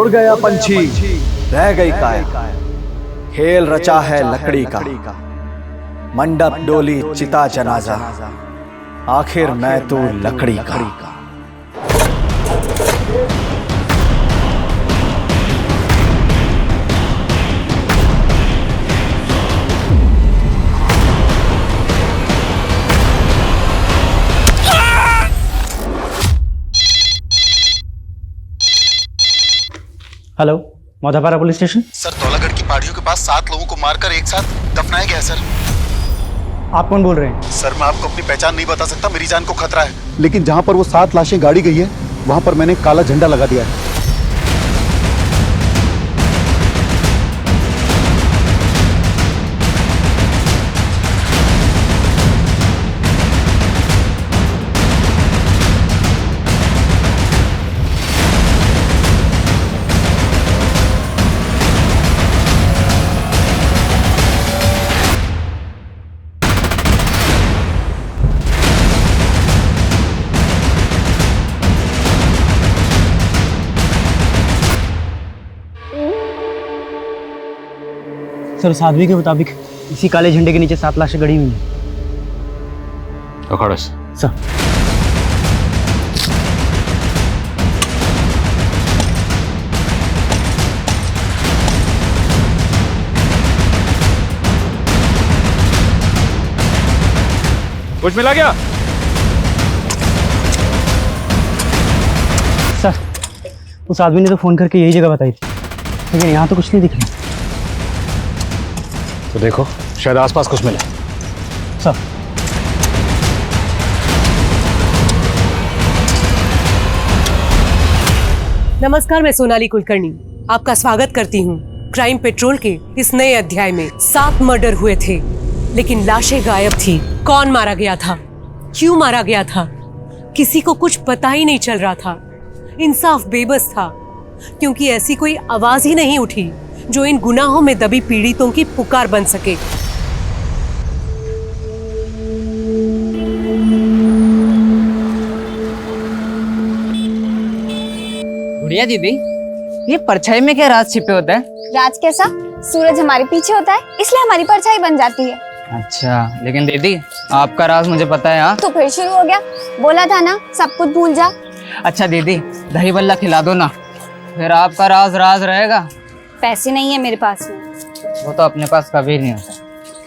उड़ गया पंछी, रह गई काया। खेल रचा है लकड़ी का, मंडप डोली चिता जनाजा, आखिर मैं तो लकड़ी का। Hello, Maudhapara police station. Sir, Daulagarh की पहाड़ियों के पास 7 लोगों को मारकर एक साथ दफनाया गया है सर। आप कौन बोल रहे हैं? सर, मैं आपको अपनी पहचान नहीं बता सकता, मेरी जान को खतरा है। लेकिन जहाँ पर वो 7 लाशें गाड़ी गई है, वहाँ पर मैंने काला झंडा लगा दिया है। सर, उस आदमी के मुताबिक इसी काले झंडे के नीचे 7 लाशें गड़ी हुई हैं। सर, कुछ मिला क्या? सर, उस आदमी ने तो फोन करके यही जगह बताई थी, लेकिन यहाँ तो कुछ नहीं दिख रहा। तो देखो, शायद आसपास कुछ मिले। सर, नमस्कार, मैं सोनाली कुलकर्णी आपका स्वागत करती हूँ क्राइम पेट्रोल के इस नए अध्याय में। 7 मर्डर हुए थे, लेकिन लाशें गायब थी। कौन मारा गया था, क्यों मारा गया था, किसी को कुछ पता ही नहीं चल रहा था। इंसाफ बेबस था, क्योंकि ऐसी कोई आवाज ही नहीं उठी जो इन गुनाहों में दबी पीड़ितों की पुकार बन सके। गुड़िया दीदी, ये परछाई में क्या राज छिपे होता है? राज कैसा? सूरज हमारे पीछे होता है, इसलिए हमारी परछाई बन जाती है। अच्छा, लेकिन दीदी आपका राज मुझे पता है। हाँ, तो फिर शुरू हो गया? बोला था ना सब कुछ भूल जा। अच्छा दीदी, दही बल्ला खिला दो ना, फिर आपका राज राज रहेगा। पैसे नहीं है मेरे पास में। वो तो अपने पास कभी नहीं होता।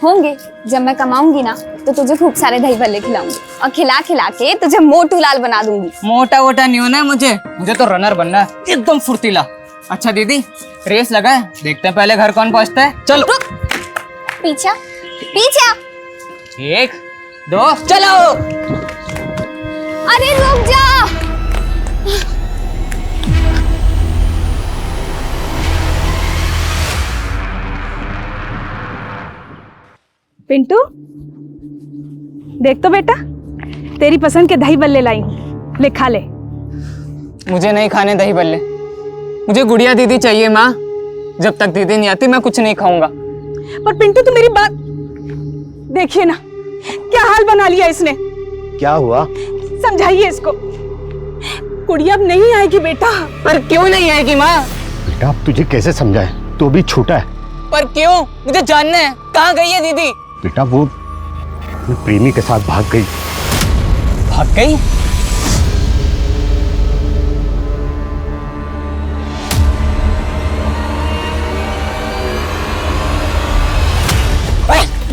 होंगे, जब मैं कमाऊंगी ना तो तुझे खूब सारे दही भल्ले खिलाऊंगी और खिला खिला के तुझे मोटू लाल बना दूंगी। मोटा वोटा नहीं होना है मुझे तो रनर बनना है, एकदम फुर्तीला। अच्छा दीदी, रेस लगाए, देखते हैं पहले घर कौन पहुंचता है। चलो। पीछा पीछा। 1 2 चलो। अरे रुक जा। पिंटू, देख तो बेटा, तेरी पसंद के दही बल्ले लाई हूँ, ले खा ले। मुझे नहीं खाने दही बल्ले, मुझे गुड़िया दीदी चाहिए माँ। जब तक दीदी नहीं आती मैं कुछ नहीं खाऊंगा। पर पिंटू, तो मेरी बात देखिए ना, क्या हाल बना लिया इसने। क्या हुआ? समझाइए इसको। गुड़िया अब नहीं आएगी बेटा। पर क्यों नहीं आएगी माँ? बेटा, अब तुझे कैसे समझाए, तो भी छोटा है। पर क्यों? मुझे जानना है, कहाँ गई है दीदी? बेटा, वो अपने प्रेमी के साथ भाग गई। भाग गई?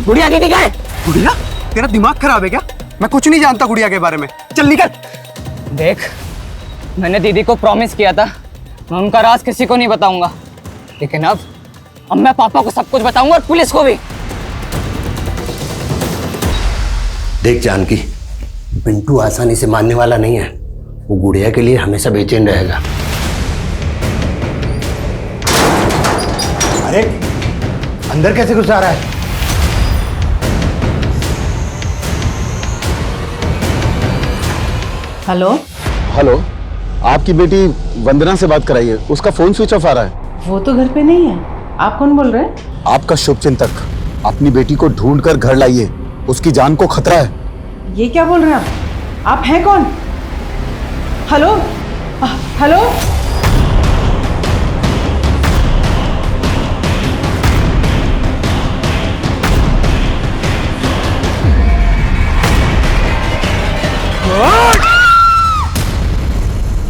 गुड़िया दीदी कहाँ है? गुड़िया, तेरा दिमाग खराब है क्या? मैं कुछ नहीं जानता गुड़िया के बारे में, चल निकल। देख, मैंने दीदी को प्रॉमिस किया था मैं उनका राज किसी को नहीं बताऊंगा, लेकिन अब मैं पापा को सब कुछ बताऊंगा और पुलिस को भी। देख जानकी, पिंटू आसानी से मानने वाला नहीं है। वो गुड़िया के लिए हमेशा बेचैन रहेगा। अरे, अंदर कैसे घुस आ रहा है? हेलो हेलो, आपकी बेटी वंदना से बात कराइए, उसका फोन स्विच ऑफ आ रहा है। वो तो घर पे नहीं है। आप कौन बोल रहे हैं? आपका शुभचिंतक, अपनी बेटी को ढूंढकर घर लाइए, उसकी जान को खतरा है। ये क्या बोल रहे हैं आप हैं कौन? Hello hello.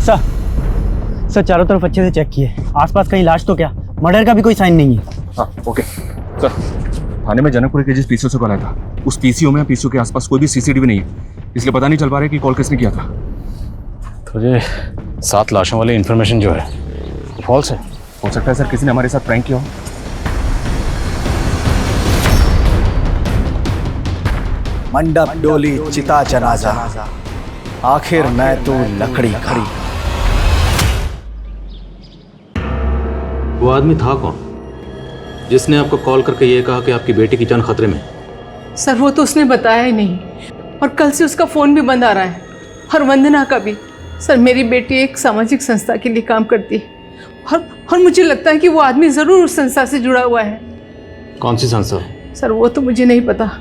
सर चारों तरफ अच्छे से चेक किए, आसपास कहीं लाश तो क्या, मर्डर का भी कोई साइन नहीं है। हाँ ओके सर, थाने में जनकपुरी के जिस पीसीओ से कॉल आया था उस पीसीओ में पीसीओ के आसपास कोई भी सीसीटीवी नहीं है, इसलिए पता नहीं चल पा रहा है कि कॉल किसने किया था। तो ये 7 लाशों वाली इन्फॉर्मेशन जो है फॉल्स है। हो सकता है सर किसी ने हमारे साथ प्रैंक किया हो। मंडप डोली चिता जनाजा, आखिर मैं तो लकड़ी का। वो आदमी था कौन जिसने आपको कॉल करके ये कहा कि आपकी बेटी की जान खतरे में? सर वो तो उसने बताया ही नहीं, और कल से उसका फ़ोन भी बंद आ रहा है, और वंदना का भी। सर मेरी बेटी एक सामाजिक संस्था के लिए काम करती है, और मुझे लगता है कि वो आदमी ज़रूर उस संस्था से जुड़ा हुआ है। कौन सी संस्था? सर वो तो मुझे नहीं पता,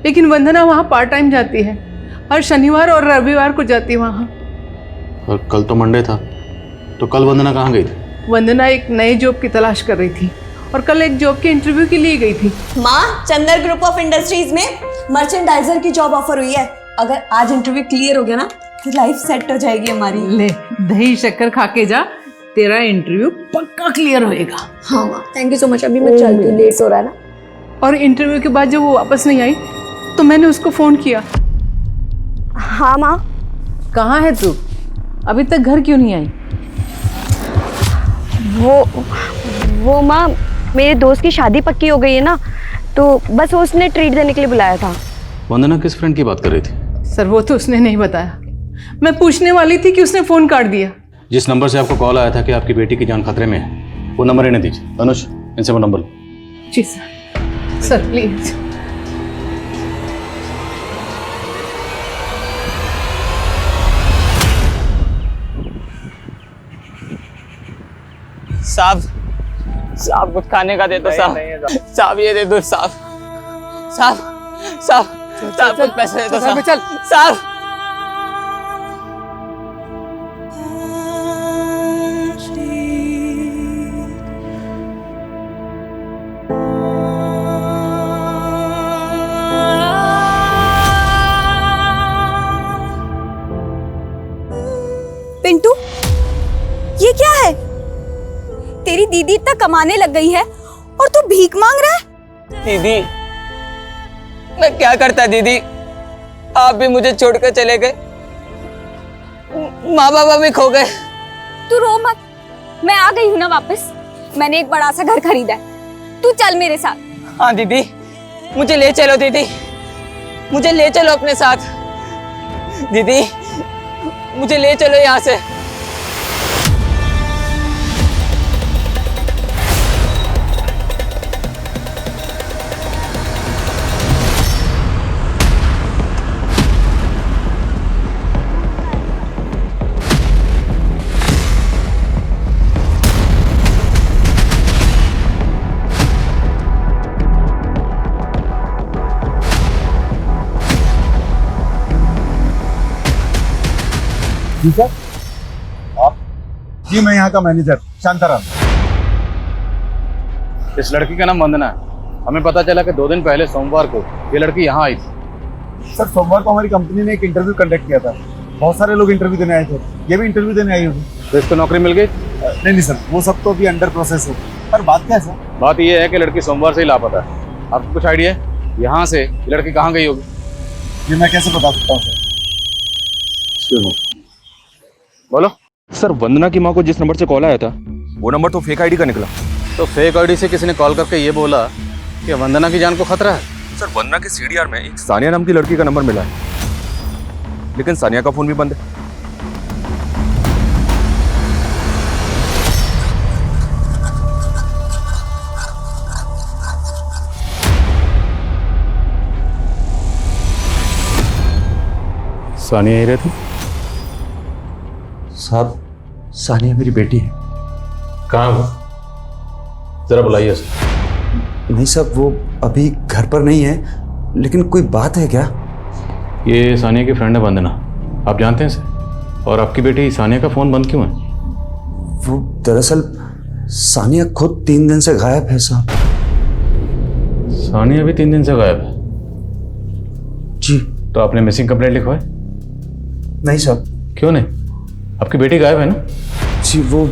लेकिन वंदना वहाँ पार्ट टाइम जाती है, हर शनिवार और रविवार को जाती है वहाँ। और कल तो मंडे था, तो कल वंदना कहाँ गई थी? वंदना एक नए जॉब की तलाश कर रही थी, और कल एक जॉब के इंटरव्यू के लिए गई थी। माँ, चंदर ग्रुप ऑफ इंडस्ट्रीज में मर्चेंडाइजर की जॉब ऑफर हुई है। अगर आज इंटरव्यू क्लियर हो गया ना तो लाइफ सेट हो जाएगी हमारी। ले दही शक्कर खा के जा, तेरा इंटरव्यू पक्का क्लियर होएगा। हाँ माँ, थैंक यू सो मच। अभी मैं चलती हूँ, लेट हो रहा है ना। और इंटरव्यू के बाद जब वो वापस नहीं आई तो मैंने उसको फोन किया। हाँ माँ। कहाँ है तू? अभी तक घर क्यों नहीं आई? वो माँ, मेरे दोस्त की शादी पक्की हो गई है ना, तो बस वो उसने ट्रीट देने के लिए बुलाया था। वंदना किस फ्रेंड की बात कर रही थी? सर वो तो उसने नहीं बताया, मैं पूछने वाली थी कि उसने फोन काट दिया। जिस नंबर से आपको कॉल आया था कि आपकी बेटी की जान खतरे में है, वो नंबर इन्हें दीजिए। अनुज, इनसे वो नंबर लो। जी सर। Sir please. साहब कुछ खाने का दे दो साहब। साहब ये दे दो साहब। साहब कुछ पैसे दे दो साहब। चल साहब पिंटू, ये क्या है? तेरी दीदी इतना कमाने लग गई है और तू भीख मांग रहा है? दीदी, मैं क्या करता दीदी, आप भी मुझे छोड़कर चले गए, माँ बाबा भी खो गए। तू रो मत, मैं आ गई हूँ ना वापस। मैंने एक बड़ा सा घर खरीदा है, तू चल मेरे साथ। हाँ दीदी, मुझे ले चलो दीदी, मुझे ले चलो अपने साथ। दीदी मुझे ले चलो यहाँ से। जी सर। आप? जी मैं यहाँ का मैनेजर शांताराम। इस लड़की का नाम वंदना है। हमें पता चला कि 2 दिन पहले सोमवार को ये लड़की यहाँ आई थी। सर सोमवार को हमारी कंपनी ने एक इंटरव्यू कंडक्ट किया था, बहुत सारे लोग इंटरव्यू देने आए थे, ये भी इंटरव्यू देने आई होगी। तो इसको नौकरी मिल गई? नहीं सर, वो सब तो अभी अंडर प्रोसेस है। पर बात क्या है सर? बात यह है कि लड़की सोमवार से ही लापता है। आपको कुछ आइडिया है यहाँ से ये लड़की कहाँ गई होगी? ये मैं कैसे बता सकता हूँ सर? बोलो सर, वंदना की माँ को जिस नंबर से कॉल आया था वो नंबर तो फेक आईडी का निकला। तो फेक आईडी से किसी ने कॉल करके ये बोला कि वंदना की जान को खतरा है। सर, वंदना के सीडीआर में एक सानिया नाम की लड़की का नंबर मिला है, लेकिन सानिया का फोन भी बंद है। सानिया ही रहती? साहब, सानिया मेरी बेटी है। कहाँ वो? जरा बुलाइए उसे। नहीं साहब, वो अभी घर पर नहीं है, लेकिन कोई बात है क्या? ये सानिया की फ्रेंड है वंदना, आप जानते हैं इसे? और आपकी बेटी सानिया का फ़ोन बंद क्यों है? वो दरअसल सानिया खुद 3 दिन से गायब है साहब। सानिया भी 3 दिन से गायब है? जी। तो आपने मिसिंग कंप्लेंट लिखवाई? नहीं साहब। क्यों नहीं? आपकी बेटी गायब है ना? जी वो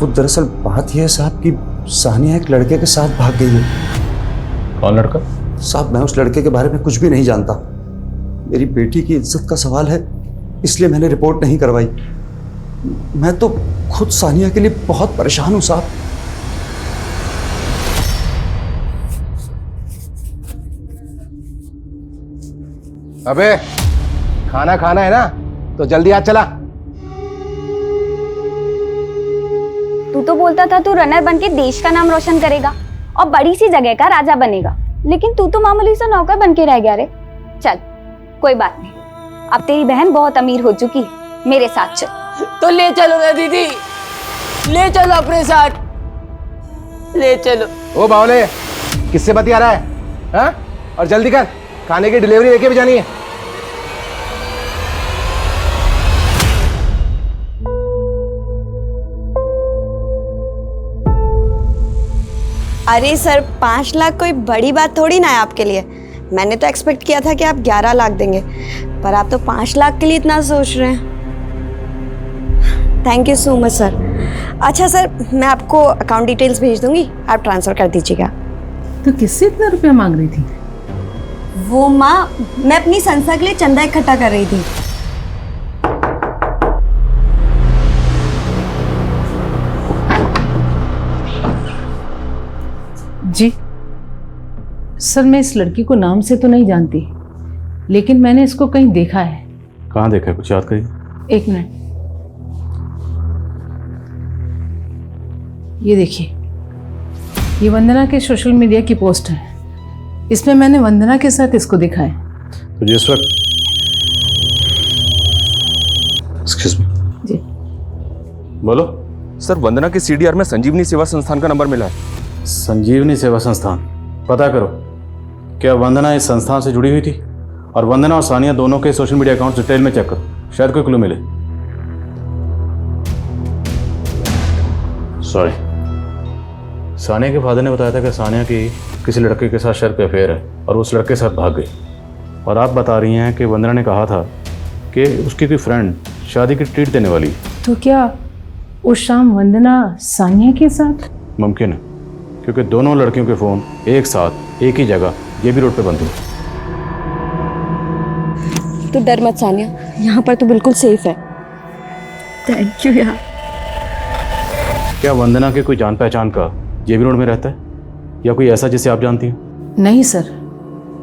दरअसल बात यह है साहब कि सानिया एक लड़के के साथ भाग गई है। कौन लड़का? साहब मैं उस लड़के के बारे में कुछ भी नहीं जानता। मेरी बेटी की इज्जत का सवाल है, इसलिए मैंने रिपोर्ट नहीं करवाई। मैं तो खुद सानिया के लिए बहुत परेशान हूं साहब। अबे खाना खाना है ना तो जल्दी आ चला। तू तो बोलता था तू रनर बन के देश का नाम रोशन करेगा और बड़ी सी जगह का राजा बनेगा, लेकिन तू तो मामूली सा नौकर बन के रह गया रे। चल कोई बात नहीं, अब तेरी बहन बहुत अमीर हो चुकी है, मेरे साथ चल। तो ले चलो ना दीदी, ले चलो अपने साथ, ले चलो। ओ बावले, किससे बतिया रहा है? हाँ? और जल्दी कर, खाने की डिलीवरी लेके भी जानी है। अरे सर 5 लाख कोई बड़ी बात थोड़ी ना है आपके लिए। मैंने तो एक्सपेक्ट किया था कि आप 11 लाख देंगे, पर आप तो 5 लाख के लिए इतना सोच रहे हैं। Thank you so much sir. अच्छा सर, मैं आपको अकाउंट डिटेल्स भेज दूंगी, आप ट्रांसफ़र कर दीजिएगा। तो किससे इतना रुपया मांग रही थी? वो माँ, मैं अपनी संस्था के लिए चंदा इकट्ठा कर रही थी। जी सर, मैं इस लड़की को नाम से तो नहीं जानती, लेकिन मैंने इसको कहीं देखा है। कहाँ देखा है, कुछ याद करिए। 1 मिनट, ये देखिए, ये वंदना के सोशल मीडिया की पोस्ट है। इसमें मैंने वंदना के साथ इसको देखा है। तो जिस वक्त एक्सक्यूज मी जी बोलो। सर, वंदना के सीडीआर में संजीवनी सेवा संस्थान का नंबर मिला है। संजीवनी सेवा संस्थान, पता करो क्या वंदना इस संस्थान से जुड़ी हुई थी? और वंदना और सानिया दोनों के सोशल मीडिया अकाउंट डिटेल में चेक करो, शायद कोई क्लू मिले। सॉरी, सानिया के फादर ने बताया था कि सानिया की किसी लड़के के साथ शायद कोई अफेयर है और उस लड़के के साथ भाग गई। और आप बता रही हैं कि वंदना ने कहा था कि उसकी कोई फ्रेंड शादी की ट्रीट देने वाली है। तो क्या उस शाम वंदना सानिया के साथ? मुमकिन है, क्योंकि दोनों लड़कियों के फ़ोन एक साथ एक ही जगह ये भी रोड पे बंद थे। तो डर मत सानिया, यहाँ पर तो बिल्कुल सेफ है। थैंक यू यार। क्या वंदना के कोई जान पहचान का जेबी रोड में रहता है या कोई ऐसा जिसे आप जानती हैं? नहीं सर,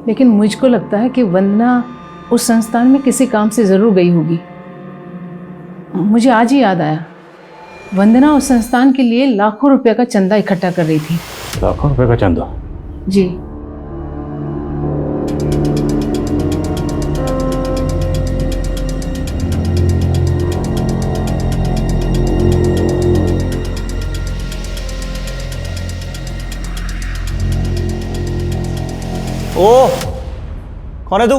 लेकिन मुझको लगता है कि वंदना उस संस्थान में किसी काम से ज़रूर गई होगी। मुझे आज ही याद आया, वंदना उस संस्थान के लिए लाखों रुपए का चंदा इकट्ठा कर रही थी। लाखों रुपए का चंदा? जी। ओ, कौन है तू?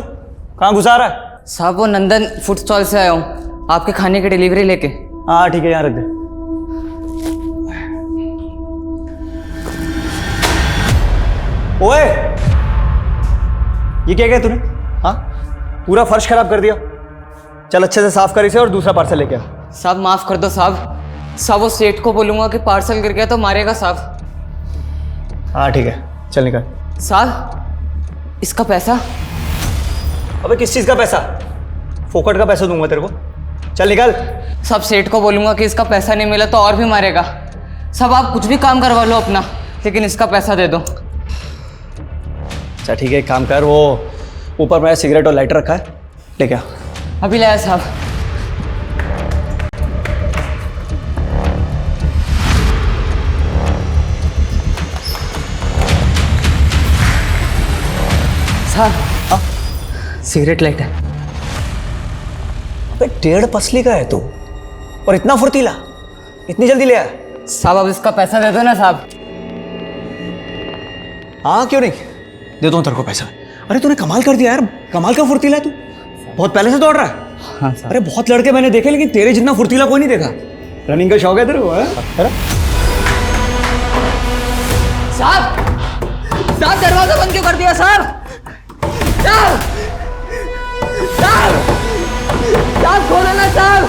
कहाँ घुसा रहा है? साहब वो नंदन फूड स्टॉल से आया हूँ, आपके खाने की डिलीवरी लेके। हाँ ठीक है, यहाँ रख दे। ओए, ये क्या किया तूने? हाँ, पूरा फर्श खराब कर दिया। चल अच्छे से साफ कर इसे और दूसरा पार्सल लेके आ। साहब माफ कर दो साहब, साहब वो सेठ को बोलूंगा कि पार्सल गिर गया तो मारेगा साहब। हाँ ठीक है, चल निकल। साहब इसका पैसा? अबे किस चीज़ का पैसा? फोकट का पैसा दूंगा तेरे को, चल निकल। साहब सेठ को बोलूंगा कि इसका पैसा नहीं मिला तो और भी मारेगा। साहब आप कुछ भी काम करवा लो अपना, लेकिन इसका पैसा दे दो। अच्छा ठीक है, एक काम कर, वो ऊपर मेरा सिगरेट और लाइटर रखा है, लेके आ। अभी लाया साहब। साहब सिगरेट लाइटर। अबे 1.5 पसली का है तू, और इतना फुर्तीला, इतनी जल्दी ले आया? साहब अब इसका पैसा दे दो ना साहब। हाँ क्यों नहीं, दे दो तेरे को पैसा। अरे तूने कमाल कर दिया यार, कमाल का फुर्तीला है तू, बहुत पहले से दौड़ रहा है। हाँ साहब। अरे बहुत लड़के मैंने देखे, लेकिन तेरे जितना फुर्तीला कोई नहीं देखा। रनिंग का शौक है तेरे को? साहब साहब दरवाजा बंद क्यों कर दिया साहब? साहब साहब साहब खोलो ना साहब।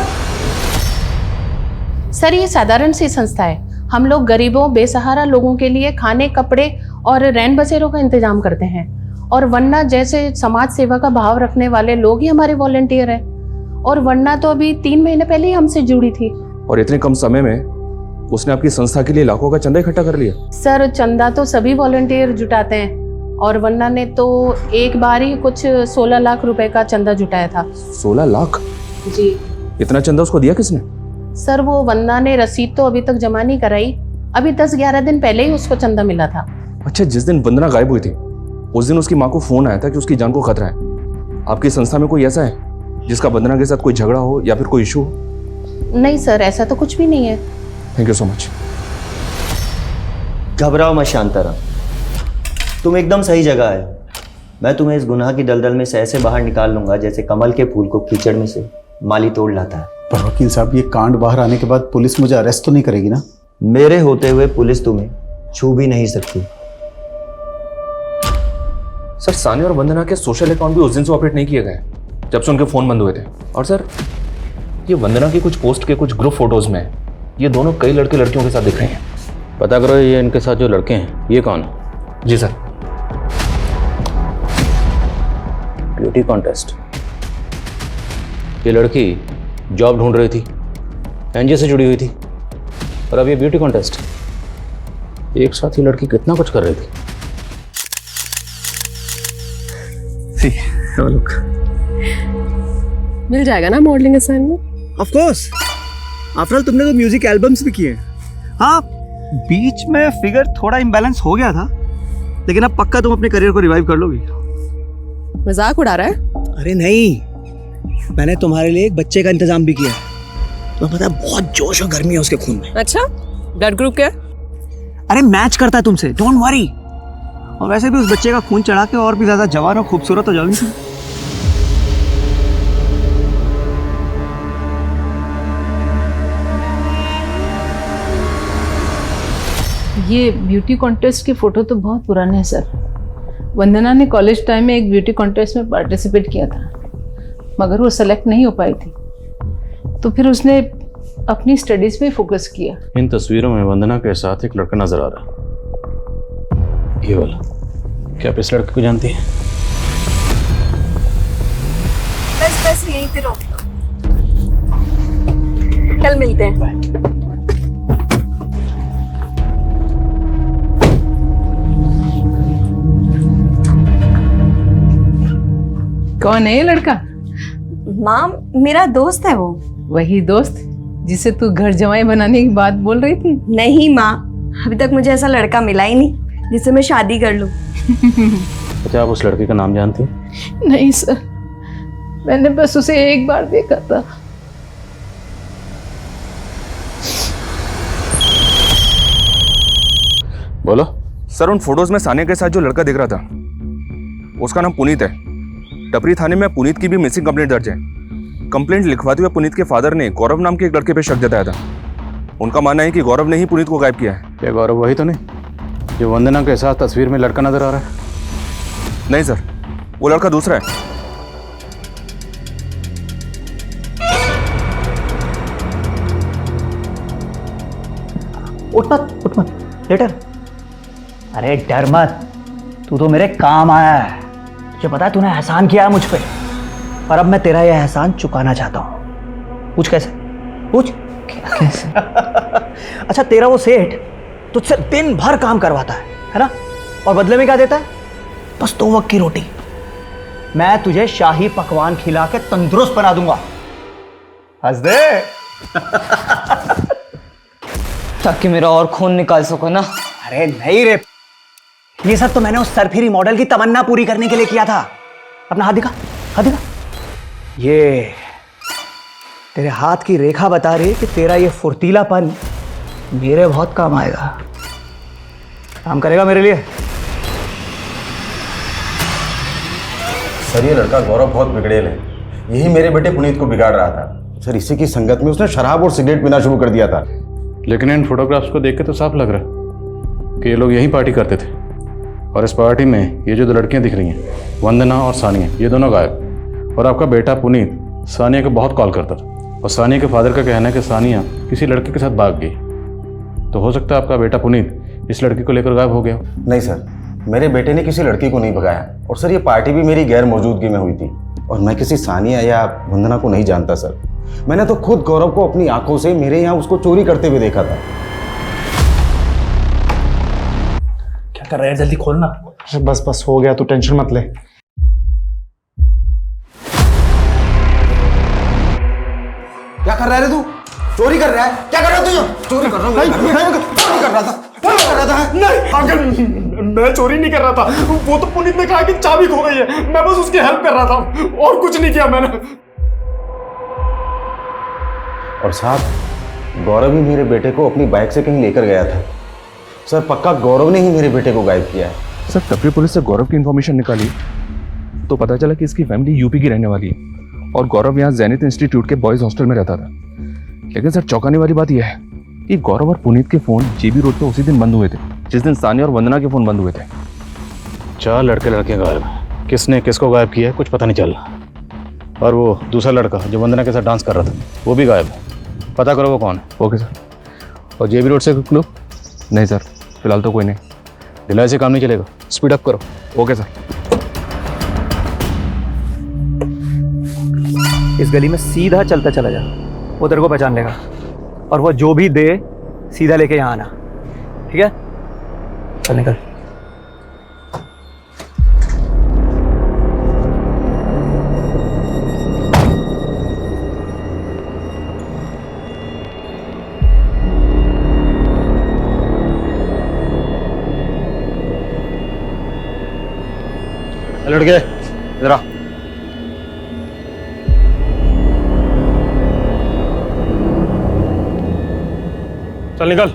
सर ये साधारण सी संस्था है। हम लोग गरीबों बेसहारा लोगों के लिए खाने, कपड़े और रैन बसेरों का इंतजाम करते हैं। और वरना जैसे समाज सेवा का भाव रखने वाले लोग ही हमारे वॉलंटियर हैं। और वरना तो अभी 3 महीने पहले ही हमसे जुड़ी थी। और इतने कम समय में उसने आपकी संस्था के लिए लाखों का चंदा इकट्ठा कर लिया। सर चंदा तो सभी वॉलंटियर जुटाते हैं, और वरना ने तो एक बार ही कुछ 16 लाख रुपए का चंदा जुटाया था। 16 लाख? जी। इतना चंदा उसको दिया किसने? सर वो वंदना ने रसीद तो अभी तक जमा नहीं कराई। अभी 10-11 दिन पहले ही उसको चंदा मिला था। अच्छा, जिस दिन वंदना गायब हुई थी उस दिन उसकी माँ को फोन आया था कि उसकी जान को खतरा है। आपकी संस्था में कोई ऐसा है जिसका वंदना के साथ कोई झगड़ा हो या फिर कोई इशू हो? नहीं सर, ऐसा तो कुछ भी नहीं है। Thank you so much. घबराओ मत शांताराम, तुम एकदम सही जगह आए। मैं तुम्हें इस गुनाह की दलदल में से ऐसे बाहर निकाल लूंगा जैसे कमल के फूल को कीचड़ में से माली तोड़ लाता है। पर वकील साहब, ये कांड बाहर आने के बाद पुलिस मुझे अरेस्ट तो नहीं करेगी ना? मेरे होते हुए पुलिस तुम्हें छू भी नहीं सकती। सर, सानिया और वंदना के सोशल अकाउंट भी उस दिन से ऑपरेट नहीं किए गए जब से उनके फोन बंद हुए थे। और सर, ये वंदना की कुछ पोस्ट के कुछ ग्रुप फोटोज में ये दोनों कई लड़के लड़कियों के साथ दिख रहे हैं। पता करो ये इनके साथ जो लड़के हैं ये कौन है? जी सर। Beauty contest. ये लड़की जॉब ढूंढ रही थी, एनजीओ से जुड़ी हुई थी, और अब ये ब्यूटी कॉन्टेस्ट। एक साथ ही लड़की कितना कुछ कर रही थी। मिल जाएगा ना modelling assignment? Of course, after all तुमने तो म्यूजिक एल्बम्स भी किए। हाँ, बीच में फिगर थोड़ा इम्बैलेंस हो गया था, लेकिन अब पक्का तुम अपने करियर को रिवाइव कर लोगी। मजाक उड़ा रहा है? अरे नहीं, मैंने तुम्हारे लिए एक बच्चे का इंतजाम भी किया है। तुम्हें पता है बहुत जोश और गर्मी है उसके खून में। अच्छा, ब्लड ग्रुप क्या? अरे मैच करता है तुमसे, डोंट वरी। और वैसे भी उस बच्चे का खून चढ़ा के और भी ज्यादा जवान और खूबसूरत हो जाओगी। ये ब्यूटी कॉन्टेस्ट की फ़ोटो तो बहुत पुराने हैं सर। वंदना ने कॉलेज टाइम में एक ब्यूटी कॉन्टेस्ट में पार्टिसिपेट किया था, मगर वो सेलेक्ट नहीं हो पाई थी, तो फिर उसने अपनी स्टडीज़ पे फोकस किया। इन तस्वीरों में वंदना के साथ एक लड़का नजर आ रहा है, ये वाला। क्या आप इस लड़के को जानती हैं? बस यहीं पे रोक लो, कल मिलते हैं। कौन है ये लड़का? माँ, मेरा दोस्त है वो। वही दोस्त जिसे तू घर जमाई बनाने की बात बोल रही थी? नहीं माँ, अभी तक मुझे ऐसा लड़का मिला ही नहीं जिससे मैं शादी कर लूं। अच्छा, आप उस लड़के का नाम जानती हैं? नहीं सर, मैंने बस उसे एक बार देखा था। बोलो। सर, उन फोटोज में सानिया के साथ जो लड़का दिख रहा था उसका नाम पुनीत है। टपरी थाने में पुनीत की भी मिसिंग कंप्लेंट दर्ज है। कंप्लेंट लिखवाते हुए पुनीत के फादर ने गौरव नाम के एक लड़के पे शक जताया था। उनका मानना है कि गौरव ने ही पुनीत को गायब किया है। क्या गौरव वही तो नहीं जो वंदना के साथ तस्वीर में लड़का नजर आ रहा है? नहीं सर, वो लड़का दूसरा है। उठ मत लेटर। अरे डर मत, तू तो मेरे काम आया है। तुझे पता है तूने एहसान किया है मुझ पे, और अब मैं तेरा यह एहसान चुकाना चाहता हूं। पूछ कैसे? पूछ कैसे? अच्छा, तेरा वो सेठ तुझसे दिन भर काम करवाता है ना? और बदले में क्या देता है? बस 2 वक्त की रोटी। मैं तुझे शाही पकवान खिला के तंदुरुस्त बना दूंगा। हंस दे। ताकि मेरा और खून निकाल सको ना। अरे नहीं रे, ये सब तो मैंने उस सरफिरी मॉडल की तमन्ना पूरी करने के लिए किया था। अपना हाथ दिखा, हाथ दिखा। ये तेरे हाथ की रेखा बता रही है कि तेरा ये फुर्तीलापन मेरे बहुत काम आएगा। काम करेगा मेरे लिए। सर, ये लड़का गौरव बहुत बिगड़ेल है। यही मेरे बेटे पुनीत को बिगाड़ रहा था। सर, इसी की संगत में उसने शराब और सिगरेट पीना शुरू कर दिया था। लेकिन इन फोटोग्राफ्स को देख के तो साफ लग रहा है कि ये लोग यहीं पार्टी करते थे, और इस पार्टी में ये जो 2 लड़कियां दिख रही हैं, वंदना और सानिया, ये दोनों गायब। और आपका बेटा पुनीत सानिया को बहुत कॉल करता था। और सानिया के फादर का कहना है कि सानिया किसी लड़के के साथ भाग गई। तो हो सकता है आपका बेटा पुनीत इस लड़की को लेकर गायब हो गया। नहीं सर, मेरे बेटे ने किसी लड़की को नहीं भगाया। और सर, ये पार्टी भी मेरी गैर मौजूदगी में हुई थी और मैं किसी सानिया या वंदना को नहीं जानता सर। मैंने तो खुद गौरव को अपनी आंखों से मेरे यहाँ उसको चोरी करते हुए देखा था। क्या कर रहा है, जल्दी खोलना। बस बस हो गया, तू टेंशन मत ले। क्या कर रहा है रे तू? चोरी कर रहा है? क्या कर रहा है तू? चोरी कर रहा हूँ? चोरी कर रहा था? क्या कर रहा था? नहीं अंकल, मैं चोरी नहीं कर रहा था। वो तो पुनीत ने कहा कि चाबी खो गई है, मैं बस उसकी हेल्प कर रहा था और कुछ नहीं किया मैंने। और साहब, गौरव ही मेरे बेटे को अपनी बाइक से कहीं लेकर गया था। सर, पक्का गौरव ने ही मेरे बेटे को गायब किया है। सर, टपरी पुलिस से गौरव की इंफॉर्मेशन निकाली तो पता चला कि इसकी फैमिली यूपी की रहने वाली है और गौरव यहाँ जैनित इंस्टीट्यूट के बॉयज हॉस्टल में रहता था। लेकिन सर, चौंकाने वाली बात यह है कि गौरव और पुनीत के फोन जेबी रोड पे उसी दिन बंद हुए थे जिस दिन सानिया और वंदना के फोन बंद हुए थे। 4 लड़के गायब हैं। किसने किसको गायब किया है कुछ पता नहीं चल रहा। और वो दूसरा लड़का जो वंदना के साथ डांस कर रहा था वो भी गायब है। पता करो वो कौन है। Okay sir. और जेबी रोड से कोई क्लू? नहीं सर, फिलहाल तो कोई नहीं। ढिलाई से काम नहीं चलेगा, स्पीड अप करो। Okay sir. इस गली में सीधा चलता चला जा, वो तेरे को पहचान लेगा और वो जो भी दे सीधा लेके यहाँ आना, ठीक है? चल निकल। लड़के इधर आ। चल निकल।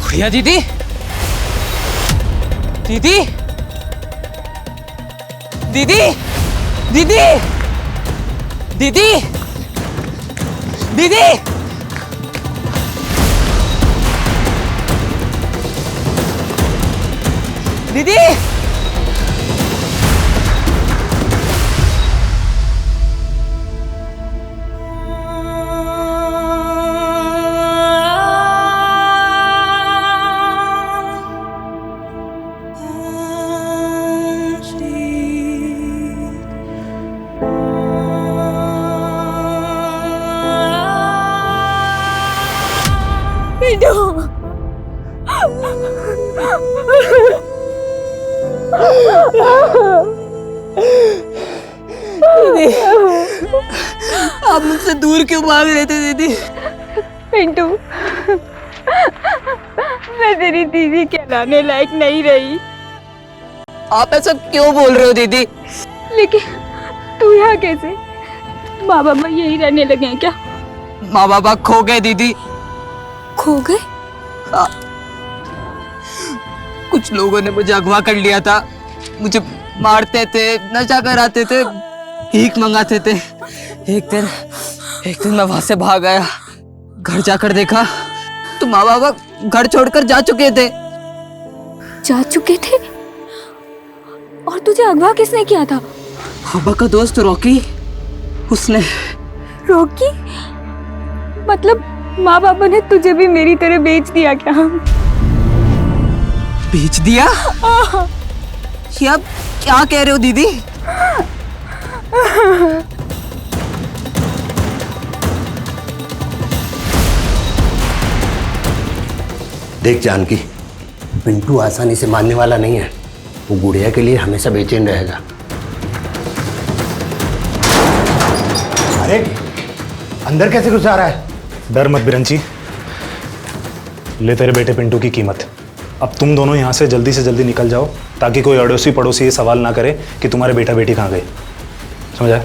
गुड़िया दीदी, दीदी, दीदी, दीदी, दीदी, दीदी, दीदी, दीदी, आप मुझसे दूर क्यों भाग रहे थे दीदी? पिंटू, मैं तेरी दीदी कहलाने लायक नहीं रही। आप ऐसा क्यों बोल रहे हो दीदी? लेकिन तू यहाँ कैसे? माँ बाबा यही रहने लगे हैं क्या? माँ बाबा खो गए दीदी। खो गए? कुछ लोगों ने मुझे अगवा कर लिया था। मुझे मारते थे, नशा कराते थे, भीख मंगाते थे। एक दिन मैं वहां से भाग आया। घर जाकर देखा तो माँ बाबा घर छोड़कर जा चुके थे। जा चुके थे? और तुझे अगवा किसने किया था? पापा का दोस्त रॉकी, उसने। रॉकी? मतलब माँ बाबा ने तुझे भी मेरी तरह बेच दिया क्या? बेच दिया? ये आप क्या कह रहे हो दीदी? देख जानकी, पिंटू आसानी से मानने वाला नहीं है। वो गुड़िया के लिए हमेशा बेचैन रहेगा। अरे अंदर कैसे घुस जा रहा है? डर मत बिरंची, ले तेरे बेटे पिंटू की कीमत। अब तुम दोनों यहाँ से जल्दी निकल जाओ ताकि कोई अड़ोसी पड़ोसी ये सवाल ना करे कि तुम्हारे बेटा बेटी कहाँ गए। समझा?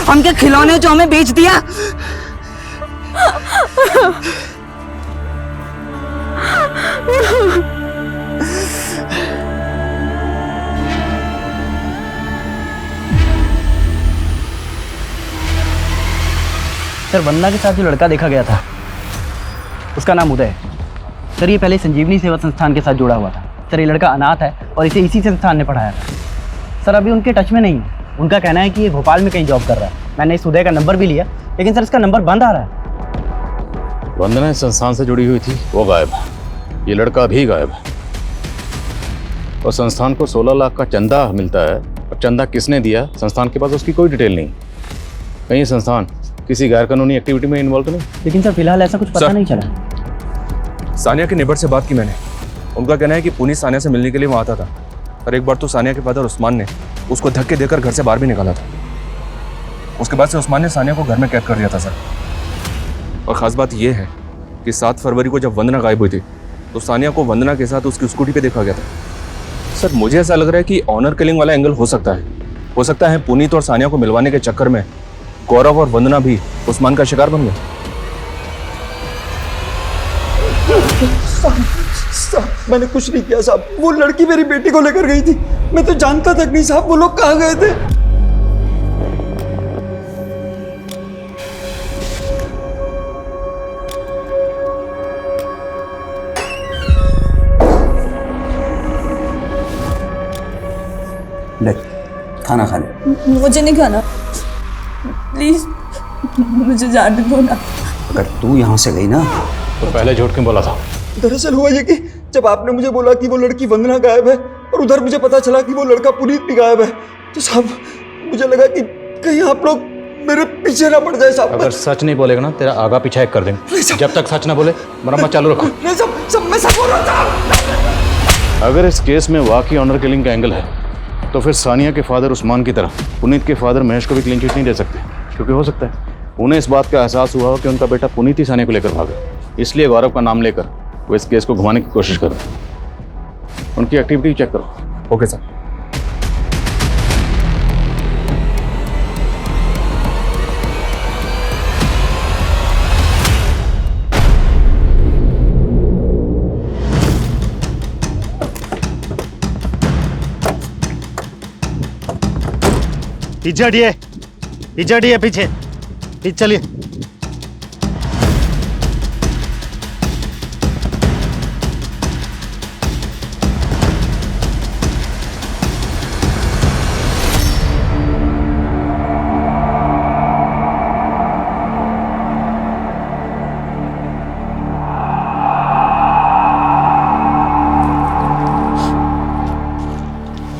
हम क्या खिलौने जो हमें बेच दिया? सर वंदना के साथ जो लड़का देखा गया था उसका नाम उदय है। सर ये पहले संजीवनी सेवा संस्थान के साथ जुड़ा हुआ था। सर ये लड़का अनाथ है और इसे इसी संस्थान ने पढ़ाया था। सर अभी उनके टच में नहीं है। उनका कहना है कि ये भोपाल में कहीं जॉब कर रहा है। मैंने इस उदय का नंबर भी लिया, लेकिन सर इसका नंबर बंद आ रहा है। वंदना इस संस्थान से जुड़ी हुई थी, वो गायब है। ये लड़का भी गायब है। और संस्थान को 16 लाख का चंदा मिलता है, और चंदा किसने दिया संस्थान के पास उसकी कोई डिटेल नहीं। कहीं ये संस्थान किसी गैर कानूनी एक्टिविटी में इन्वॉल्व तो नहीं? लेकिन सर फिलहाल ऐसा कुछ पता नहीं चला। सानिया के नेबर से बात की मैंने। उनका कहना है कि पुनीत सानिया से मिलने के लिए वहाँ आता था, और एक बार तो सानिया के फादर उस्मान ने उसको धक्के देकर घर से बाहर भी निकाला था। उसके बाद से उस्मान ने सानिया को घर में कैद कर दिया था सर। और ख़ास बात यह है कि 7 फरवरी को जब वंदना गायब हुई थी तो सानिया को वंदना के साथ उसकी स्कूटी पे देखा गया था। सर मुझे ऐसा लग रहा है कि ऑनर किलिंग वाला एंगल हो सकता है। हो सकता है पुनीत और सानिया को मिलवाने के चक्कर में गौरव और वंदना भी उस्मान का शिकार बन गए। साहब मैंने कुछ नहीं किया साहब। वो लड़की मेरी बेटी को लेकर गई थी, मैं तो जानता तक नहीं साहब वो लोग कहाँ गए थे। ले खाना खा ले। मुझे नहीं खाना, प्लीज मुझे जाने दो ना। अगर तू यहाँ से गई ना तो पहले झूठ क्यों बोला था? दरअसल हुआ ये कि जब आपने मुझे बोला कि वो लड़की वंदना गायब है और उधर मुझे पता चला कि वो लड़का पुनीत भी गायब है, तो साहब मुझे लगा कि कहीं आप लोग मेरे पीछे ना पड़ जाए साहब। अगर सच नहीं बोलेगा ना तेरा आगा पीछा एक कर देंगे। जब तक सच ना बोले मरम्मत चालू रखो। सब मैं सच बोल रहा था। अगर इस केस में वाकई ऑनर किलिंग का एंगल है तो फिर सानिया के फादर उस्मान की तरह पुनीत के फादर महेश को भी क्लीन चिट नहीं दे सकते, क्योंकि हो सकता है उन्हें इस बात का एहसास हुआ हो कि उनका बेटा पुनीत ही सानिया को लेकर भागा। इसलिए गौरव का नाम लेकर वो इस केस को घुमाने की कोशिश कर रहे हैं। उनकी एक्टिविटी चेक करो। Okay sir. पीछे हटिए पीछे चलिए।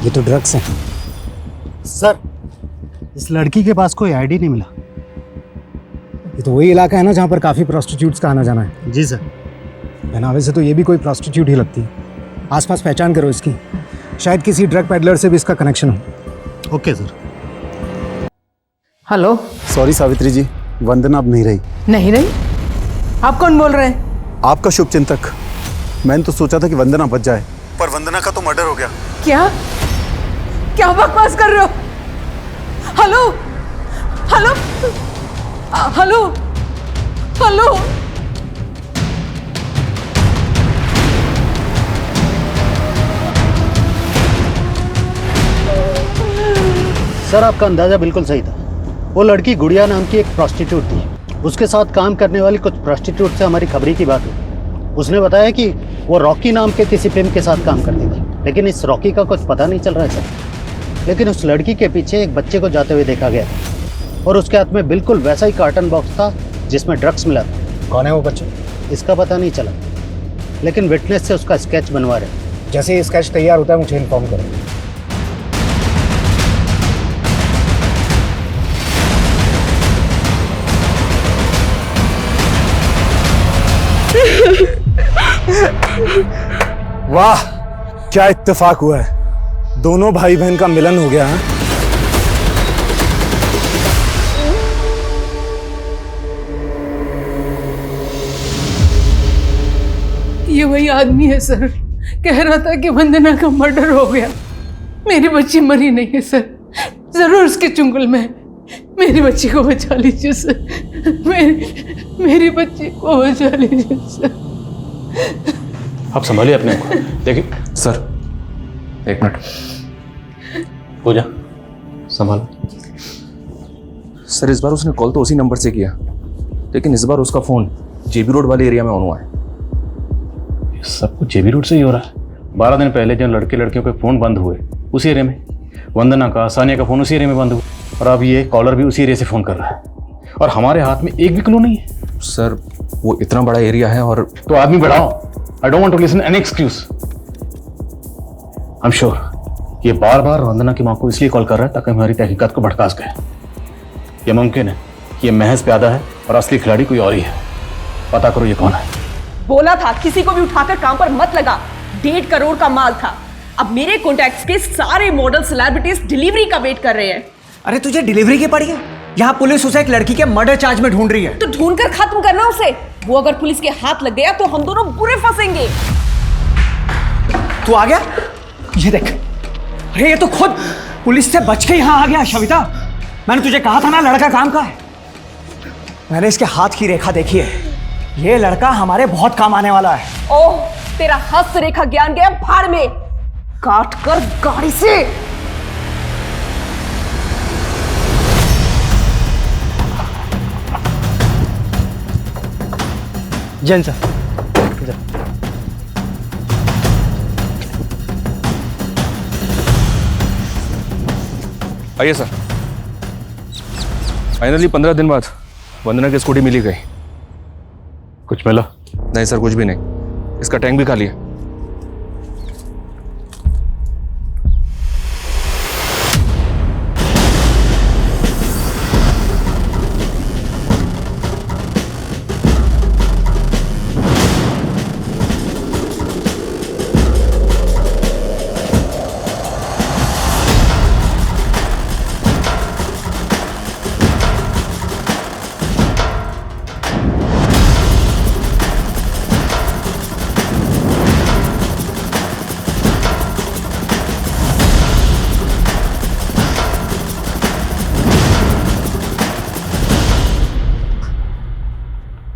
ये तो ड्रग्स हैं। सर इस लड़की के पास कोई आईडी नहीं मिला। ये तो वही इलाका है ना जहाँ पर काफ़ी प्रोस्टिट्यूट्स का आना जाना है। जी सर। पहनावे से तो ये भी कोई प्रोस्टिट्यूट ही लगती है। आसपास पहचान करो इसकी, शायद किसी ड्रग पेडलर से भी इसका कनेक्शन हो। Okay sir. Hello. Sorry Savitri ji, Vandana अब नहीं रही। नहीं रही? आप कौन बोल रहे हैं? आपका शुभचिंतक। मैंने तो सोचा था कि वंदना बच जाए, पर वंदना का तो मर्डर हो गया। क्या बकवास कर रहे हो? Hello hello hello hello. Sir आपका अंदाजा बिल्कुल सही था। वो लड़की गुड़िया नाम की एक प्रोस्टिट्यूट थी। उसके साथ काम करने वाली कुछ प्रोस्टिट्यूट से हमारी खबरी की बात हुई। उसने बताया कि वो रॉकी नाम के किसी प्रेम के साथ काम करती थी, लेकिन इस रॉकी का कुछ पता नहीं चल रहा है सर। लेकिन उस लड़की के पीछे एक बच्चे को जाते हुए देखा गया था, और उसके हाथ में बिल्कुल वैसा ही कार्टन बॉक्स था जिसमें ड्रग्स मिला था। कौन है वो बच्चा? इसका पता नहीं चला, लेकिन विटनेस से उसका स्केच बनवा रहे। जैसे ही स्केच तैयार होता है मुझे इन्फॉर्म करो। वाह क्या इत्तेफाक हुआ है, दोनों भाई बहन का मिलन हो गया है। ये वही आदमी है सर, कह रहा था कि वंदना का मर्डर हो गया। मेरी बच्ची मरी नहीं है सर, जरूर उसके चुंगल में है। मेरी बच्ची को बचा लीजिए सर, मेरी बच्ची को बचा लीजिए सर। आप संभालिए अपने को। देखिए सर, एक मिनट। पूजा संभालो। सर इस बार उसने कॉल तो उसी नंबर से किया लेकिन इस बार उसका फ़ोन जेबी रोड वाले एरिया में ऑन हुआ है। सब कुछ जेबी रोड से ही हो रहा है। 12 दिन पहले जब लड़के लड़कियों के फ़ोन बंद हुए उसी एरिया में, वंदना का, सानिया का फ़ोन उसी एरिया में बंद हुआ, और अब ये कॉलर भी उसी एरिया से फ़ोन कर रहा है, और हमारे हाथ में एक भी क्लू नहीं है। सर वो इतना बड़ा एरिया है और तो आदमी बढ़ाओ। I don't want to listen any excuse. I am sure ये बार बार वंदना की माँ को इसलिए कॉल कर रहा है ताकि हमारी तहकीकात को भड़का सके। ये मुमकिन है कि ये महज प्यादा है और असली खिलाड़ी कोई और ही है। पता करो ये कौन है। बोला था किसी को भी उठाकर काम पर मत लगा। 1.5 करोड़ का माल था। अब मेरे कॉन्टैक्ट्स के सारे मॉडल सेलिब्रिटीज डिलीवरी का वेट कर रहे हैं। अरे तुझे डिलीवरी की पड़ी है? यहाँ पुलिस उसे एक लड़की के मर्डर चार्ज में ढूंढ रही है। तो ढूंढ कर खत्म करना उसे। वो अगर पुलिस के हाथ लग गया तो हम दोनों बुरे फंसेंगे। तू आ गया? ये देख, अरे ये तो खुद पुलिस से बच के यहाँ आ गया। शविता, मैंने तुझे कहा था ना लड़का काम का है। मैंने इसके हाथ की रेखा देखी है। ये लड़का हमारे बहुत काम आने वाला है। ओह, तेरा हस्त रेखा ज्ञान गया भाड़ में। काट कर गाड़ी से। जैन सर, आइए सर। फाइनली 15 दिन बाद वंदना की स्कूटी मिली गई। कुछ मिला? नहीं सर, कुछ भी नहीं। इसका टैंक भी खाली है।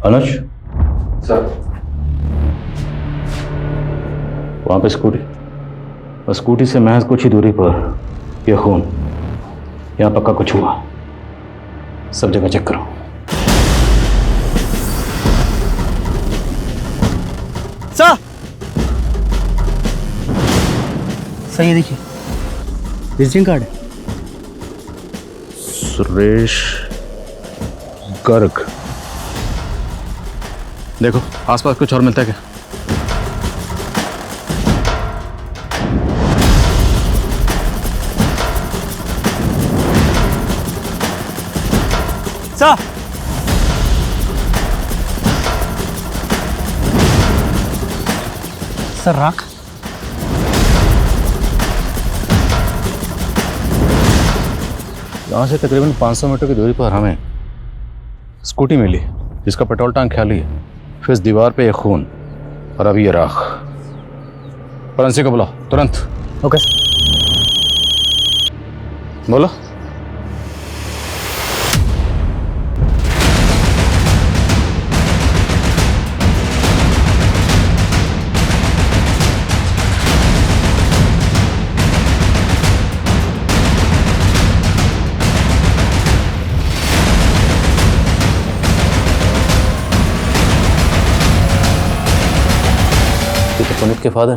अनुज सर, वहां पे स्कूटी, और स्कूटी से महज कुछ ही दूरी पर यह खून। यहाँ पक्का कुछ हुआ। सब जगह चेक करो। सर, सही है, देखिए विजिटिंग कार्ड है। सुरेश गर्ग। देखो आसपास कुछ और मिलता है क्या? सर, सर राख। यहाँ से तकरीबन 500 मीटर की दूरी पर हमें स्कूटी मिली जिसका पेट्रोल टैंक खाली है। फिर इस दीवार पे एक खून और अभी ये राख। फॉरेंसिक को बुलाओ तुरंत। ओके। बोलो। पुनीत के फादर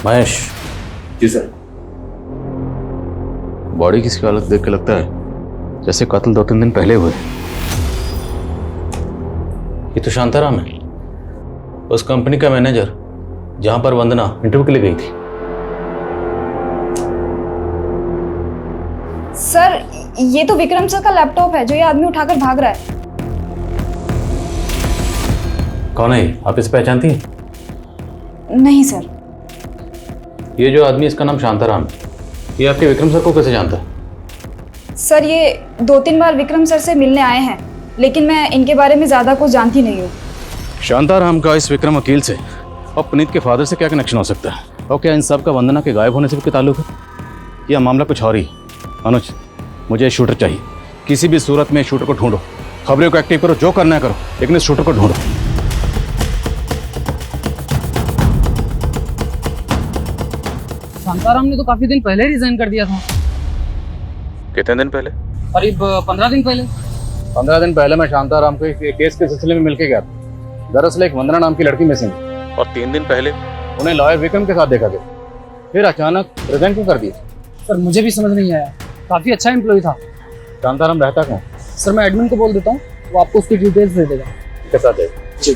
महेश। जी सर। बॉडी की हालत देख के लगता है जैसे कत्ल 2-3 दिन पहले हुए। ये तो शांताराम है, उस कंपनी का मैनेजर जहां पर वंदना इंटरव्यू के लिए गई थी। सर, ये तो विक्रम सर का लैपटॉप है जो ये आदमी उठाकर भाग रहा है। कौन है ये? आप इसे पहचानती हैं? नहीं सर। ये जो आदमी, इसका नाम शांताराम है, ये आपके विक्रम सर को कैसे जानता है? सर, ये 2-3 बार विक्रम सर से मिलने आए हैं, लेकिन मैं इनके बारे में ज़्यादा कुछ जानती नहीं हूँ। शांताराम का इस विक्रम वकील से और पुनीत के फादर से क्या कनेक्शन हो सकता है? और क्या इन सब का वंदना के गायब होने से भी कोई ताल्लुक है? यह मामला कुछ और ही। अनुज, मुझे शूटर चाहिए। किसी भी सूरत में शूटर को ढूंढो, खबरों को एक्टिव करो, जो करना है करो, लेकिन इस शूटर को ढूंढो। शांताराम ने तो काफी दिन पहले रिजाइन कर दिया था। कितने दिन पहले? करीब 15 दिन पहले। 15 दिन पहले मैं शांताराम को एक केस के सिलसिले में मिलके गया था। दरअसल एक वंदना नाम की लड़की मिसिंग और 3 दिन पहले उन्हें लॉयर विक्रम के साथ देखा गया। फिर अचानक प्रेजेंट क्यों कर दिया? सर मुझे भी समझ नहीं आया, काफी अच्छा एम्प्लॉय था। शांताराम रहता कौन? सर मैं एडमिन को बोल देता हूँ, वो आपको उसकी डिटेल्स दे देगा। के साथ है जी।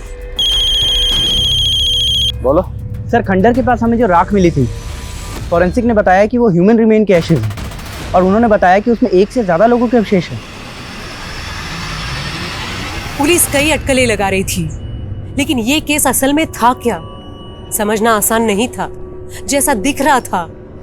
बोलो। सर खंडर के पास हमें जो राख मिली थी, फॉरेंसिक ने बताया कि वो ह्यूमन रिमेन के एशेज हैं और उन्होंने बताया कि उसमें 1 से ज्यादा लोगों के अवशेष हैं। पुलिस कई अटकलें लगा रही थी, लेकिन ये केस असल में था क्या, समझना आसान नहीं था। जैसा दिख रहा था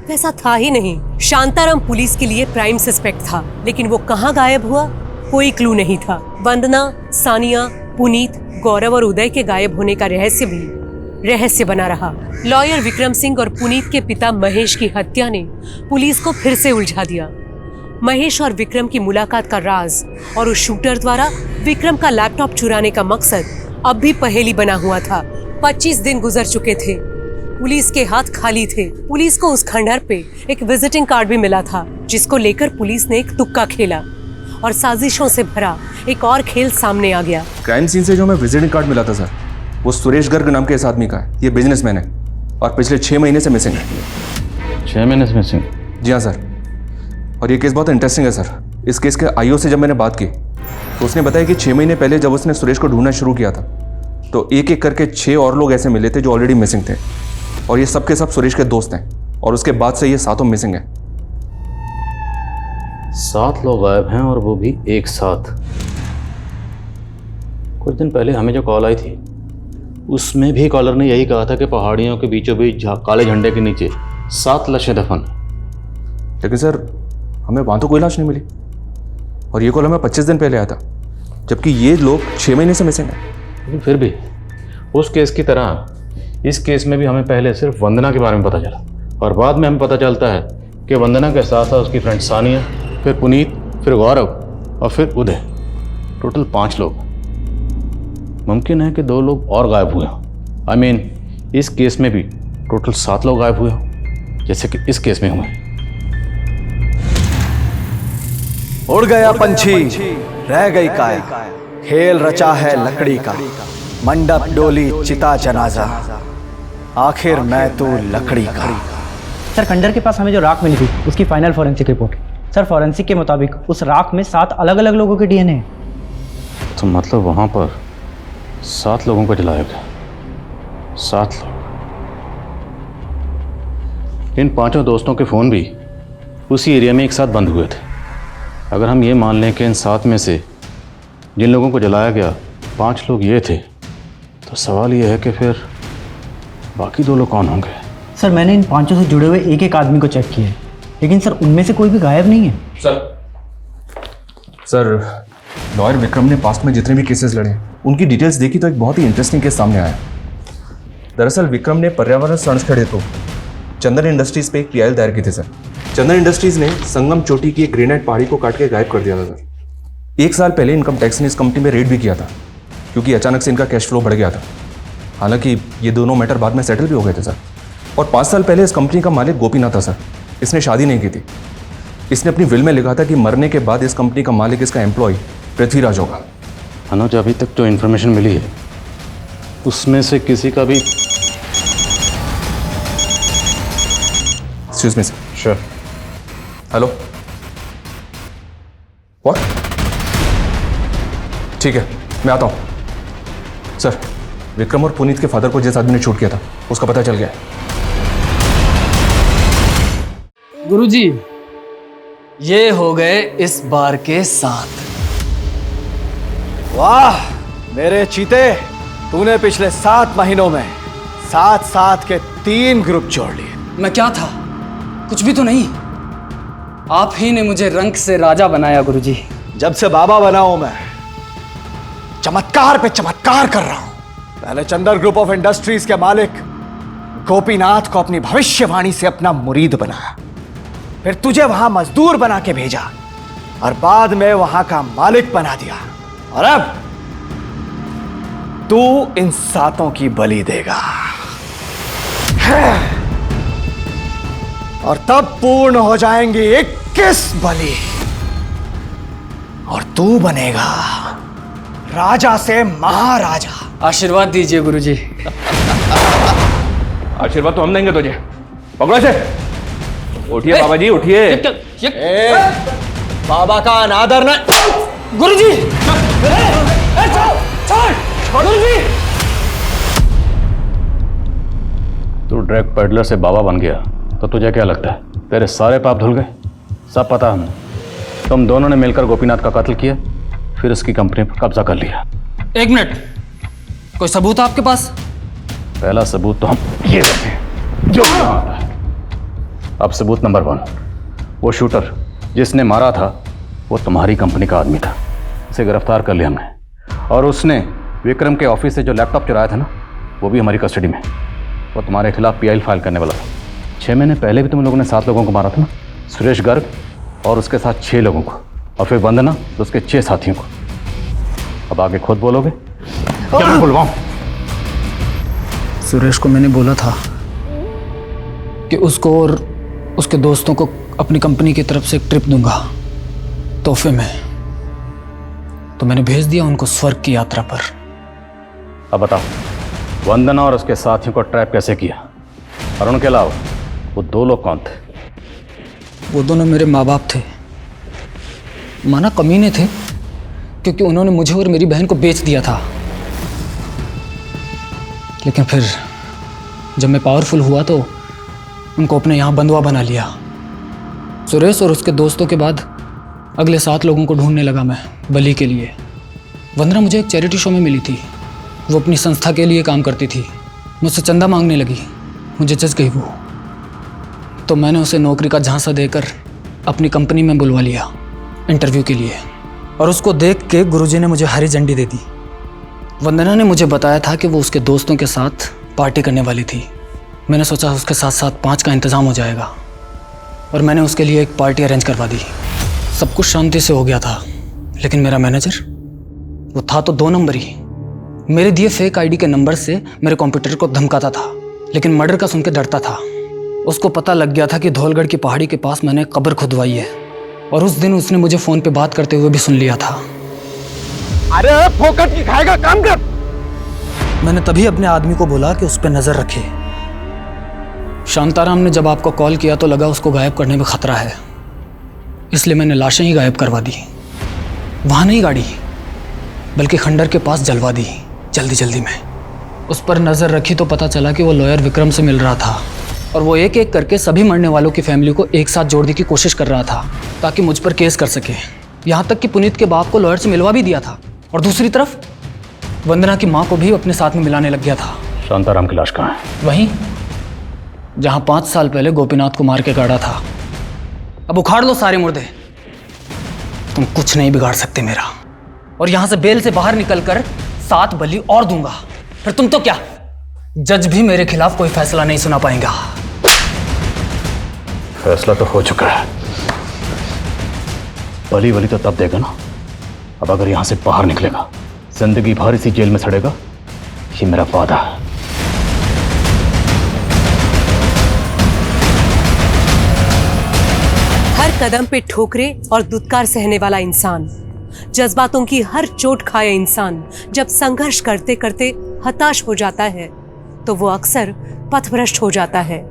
वैसा था ही नहीं। शांताराम पुलिस के लिए प्राइम सस्पेक्ट था, लेकिन वो कहाँ गायब हुआ कोई क्लू नहीं था। वंदना, सानिया, पुनीत, गौरव और उदय के गायब होने का रहस्य भी रहस्य बना रहा। लॉयर विक्रम सिंह और पुनीत के पिता महेश की हत्या ने पुलिस को फिर से उलझा दिया। महेश और विक्रम की मुलाकात का राज और उस शूटर द्वारा विक्रम का लैपटॉप चुराने का मकसद अब भी पहेली बना हुआ था। 25 दिन गुजर चुके थे, पुलिस के हाथ खाली थे। पुलिस को उस खंडहर पे एक विजिटिंग कार्ड भी मिला था, जिसको लेकर पुलिस ने एक तुक्का खेला और साजिशों से भरा एक और खेल सामने आ गया। क्राइम सीन से जो हमें विजिटिंग कार्ड मिला था सर, वो सुरेश गर्ग नाम के इस आदमी का है। ये बिजनेसमैन है और पिछले 6 महीने से मिसिंग है। 6 महीने से मिसिंग? जी हाँ सर। और ये केस बहुत इंटरेस्टिंग है सर। इस केस के आईओ से जब मैंने बात की तो उसने बताया कि 6 महीने पहले जब उसने सुरेश को ढूंढना शुरू किया था तो एक एक करके 6 और लोग ऐसे मिले थे जो ऑलरेडी मिसिंग थे, और ये सब के सब सुरेश के दोस्त हैं। और उसके बाद से ये 7 मिसिंग हैं। 7 लोग गायब हैं और वो भी एक साथ। कुछ दिन पहले हमें जो कॉल आई थी उसमें भी कॉलर ने यही कहा था कि पहाड़ियों के बीचों बीच काले झंडे के नीचे 7 लाशें दफन। लेकिन सर हमें वहाँ तो कोई लाश नहीं मिली, और ये कॉल हमें 25 दिन पहले आया था, जबकि ये लोग 6 महीने से मिसिंग हैं। लेकिन फिर भी उस केस की तरह इस केस में भी हमें पहले सिर्फ वंदना के बारे में पता चला, और बाद में हमें पता चलता है कि वंदना के साथ साथ उसकी फ्रेंड सानिया, फिर पुनीत, फिर गौरव और फिर उदय। टोटल 5 लोग। मुमकिन है कि 2 लोग और गायब हुए हों। आई मीन इस केस में भी टोटल 7 लोग गायब हुए हों, जैसे कि इस केस में हुए। उड़ गया पंछी, रह गई काया, खेल रचा है लकड़ी का, मंडप डोली चिता जनाजा, आखिर मैं तो लकड़ी का। सर खंडर के पास हमें जो राख मिली थी उसकी final forensic report. Sir forensic के मुताबिक उस राख में 7 अलग अलग लोगों के डीएनए हैं। तो मतलब वहाँ पर 7 लोगों को जलाया गया। 7 लोग। इन 5 दोस्तों के फ़ोन भी उसी एरिया में एक साथ बंद हुए थे। अगर हम ये मान लें कि इन 7 में से जिन लोगों को जलाया गया 5 लोग ये थे, तो सवाल ये है कि फिर बाकी 2 लोग कौन होंगे? सर मैंने इन 5 से जुड़े हुए एक एक आदमी को चेक किया है, लेकिन सर उनमें से कोई भी गायब नहीं है। सर लॉयर विक्रम ने पास्ट में जितने भी केसेस लड़े उनकी डिटेल्स देखी तो एक बहुत ही इंटरेस्टिंग केस सामने आया। दरअसल विक्रम ने पर्यावरण संरक्षण हेतु चंदन इंडस्ट्रीज पे एक पीआईएल दायर की थी सर। चंदन इंडस्ट्रीज ने संगम चोटी की एक ग्रेनाइट पहाड़ी को काट के गायब कर दिया था सर। 1 साल पहले इनकम टैक्स ने इस कंपनी में रेड भी किया था, क्योंकि अचानक से इनका कैश फ्लो बढ़ गया था। हालांकि ये दोनों मैटर बाद में सेटल भी हो गए थे सर। और 5 साल पहले इस कंपनी का मालिक गोपीनाथ था सर। इसने शादी नहीं की थी। इसने अपनी विल में लिखा था कि मरने के बाद इस कंपनी का मालिक इसका एम्प्लॉय पृथ्वीराज होगा। अनुज, अभी तक जो इन्फॉर्मेशन मिली है उसमें से किसी का भी। Excuse me sir. Sure. Hello, what? ठीक है, मैं आता हूँ। सर विक्रम और पुनीत के फादर को जिस आदमी ने शूट किया था उसका पता चल गया है। गुरुजी, ये हो गए इस बार के 7। वाह मेरे चीते, तूने पिछले 7 महीनों में 7 के 3 ग्रुप जोड़ लिए। मैं क्या था? कुछ भी तो नहीं। आप ही ने मुझे रंक से राजा बनाया गुरुजी। जब से बाबा बना हूं मैं चमत्कार पे चमत्कार कर रहा हूं। पहले चंदर ग्रुप ऑफ इंडस्ट्रीज के मालिक गोपीनाथ को अपनी भविष्यवाणी से अपना मुरीद बनाया, फिर तुझे वहां मजदूर बना के भेजा और बाद में वहां का मालिक बना दिया, और अब तू इन 7 की बलि देगा। और तब पूर्ण हो जाएंगी 21 बलि, और तू बनेगा राजा से महाराजा। आशीर्वाद दीजिए गुरुजी। आशीर्वाद तो हम देंगे तुझे। पकड़ो से। उठिए बाबा जी, उठिए। बाबा का अनादर न। गुरुजी गुरुजी। तू ड्रग पेडलर से बाबा बन गया तो तुझे क्या लगता है तेरे सारे पाप धुल गए? सब पता हमें। तुम दोनों ने मिलकर गोपीनाथ का कत्ल किया, फिर उसकी कंपनी पर कब्जा कर लिया। एक मिनट, कोई सबूत आपके पास? पहला सबूत तो हम ये देते हैं जो आता है। अब सबूत नंबर 1, वो शूटर जिसने मारा था वो तुम्हारी कंपनी का आदमी था। उसे गिरफ्तार कर लिया हमने, और उसने विक्रम के ऑफिस से जो लैपटॉप चुराया था ना, वो भी हमारी कस्टडी में। वो तुम्हारे खिलाफ PI फाइल करने वाला था। 6 महीने पहले भी तुम लोगों ने 7 लोगों को मारा था ना, सुरेश गर्ग और उसके साथ 6 लोगों को, और फिर वंदना तो उसके 6 साथियों को। अब आगे खुद बोलोगे क्या मैं बुलवाऊं? सुरेश को मैंने बोला था कि उसको और उसके दोस्तों को अपनी कंपनी की तरफ से एक ट्रिप दूंगा तोहफे में, तो मैंने भेज दिया उनको स्वर्ग की यात्रा पर। अब बताओ, वंदना और उसके साथियों को ट्रैप कैसे किया? और उनके अलावा वो 2 लोग कौन थे? वो दोनों मेरे माँ बाप थे। माना कमीने थे, क्योंकि उन्होंने मुझे और मेरी बहन को बेच दिया था। लेकिन फिर जब मैं पावरफुल हुआ तो उनको अपने यहाँ बंधुआ बना लिया। सुरेश और उसके दोस्तों के बाद अगले 7 लोगों को ढूंढने लगा मैं बलि के लिए। वंदना मुझे एक चैरिटी शो में मिली थी। वो अपनी संस्था के लिए काम करती थी। मुझसे चंदा मांगने लगी, मुझे जच गई वो। तो मैंने उसे नौकरी का झांसा देकर अपनी कंपनी में बुलवा लिया इंटरव्यू के लिए, और उसको देख के गुरुजी ने मुझे हरी झंडी दे दी। वंदना ने मुझे बताया था कि वो उसके दोस्तों के साथ पार्टी करने वाली थी। मैंने सोचा उसके साथ साथ 5 का इंतज़ाम हो जाएगा, और मैंने उसके लिए एक पार्टी अरेंज करवा दी। सब कुछ शांति से हो गया था, लेकिन मेरा मैनेजर वो था तो 2 नंबर ही। मेरे दिए फेक ID के नंबर से मेरे कंप्यूटर को धमकाता था, लेकिन मर्डर का सुन के डरता था। उसको पता लग गया था कि धौलगढ़ की पहाड़ी के पास मैंने कब्र खुदवाई है, और उस दिन उसने मुझे फ़ोन पे बात करते हुए भी सुन लिया था। अरे फोकट की खाएगा, काम कर। मैंने तभी अपने आदमी को बोला कि उस पर नज़र रखे। शांताराम ने जब आपको कॉल किया तो लगा उसको गायब करने में खतरा है, इसलिए मैंने लाशें ही गायब करवा दी। वहाँ नहीं गाड़ी, बल्कि खंडर के पास जलवा दी जल्दी जल्दी में। उस पर नज़र रखी तो पता चला कि वो लॉयर विक्रम से मिल रहा था, और वो एक एक करके सभी मरने वालों की फैमिली को एक साथ जोड़ने की कोशिश कर रहा था ताकि मुझ पर केस कर सके। यहाँ तक कि पुनीत के बाप को लॉयर से मिलवा भी दिया था, और दूसरी तरफ वंदना की माँ को भी अपने साथ में मिलाने लग गया था। शांताराम की लाश कहाँ है? वहीं जहाँ 5 साल पहले गोपीनाथ को मार के गाड़ा था। अब उखाड़ लो सारे मुर्दे, तुम कुछ नहीं बिगाड़ सकते मेरा। और यहाँ से बेल से बाहर निकलकर 7 बलि और दूंगा, फिर तुम तो क्या, जज भी मेरे खिलाफ कोई फैसला नहीं सुना पाएगा। फैसला तो हो चुका है। बलि बलि तो तब देगा ना, अब अगर यहां से बाहर निकलेगा, जिंदगी भर इसी जेल में सड़ेगा, ये मेरा वादा है। हर कदम पे ठोकरे और दुत्कार सहने वाला इंसान, जज्बातों की हर चोट खाए इंसान जब संघर्ष करते करते हताश हो जाता है तो वो अक्सर पथभ्रष्ट हो जाता है।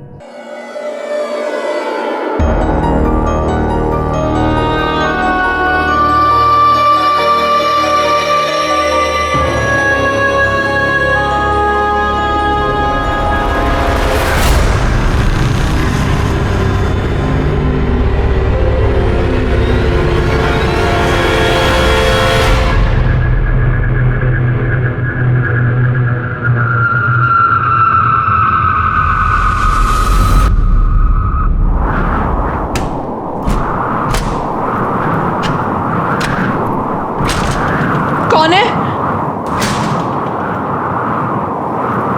कौन है?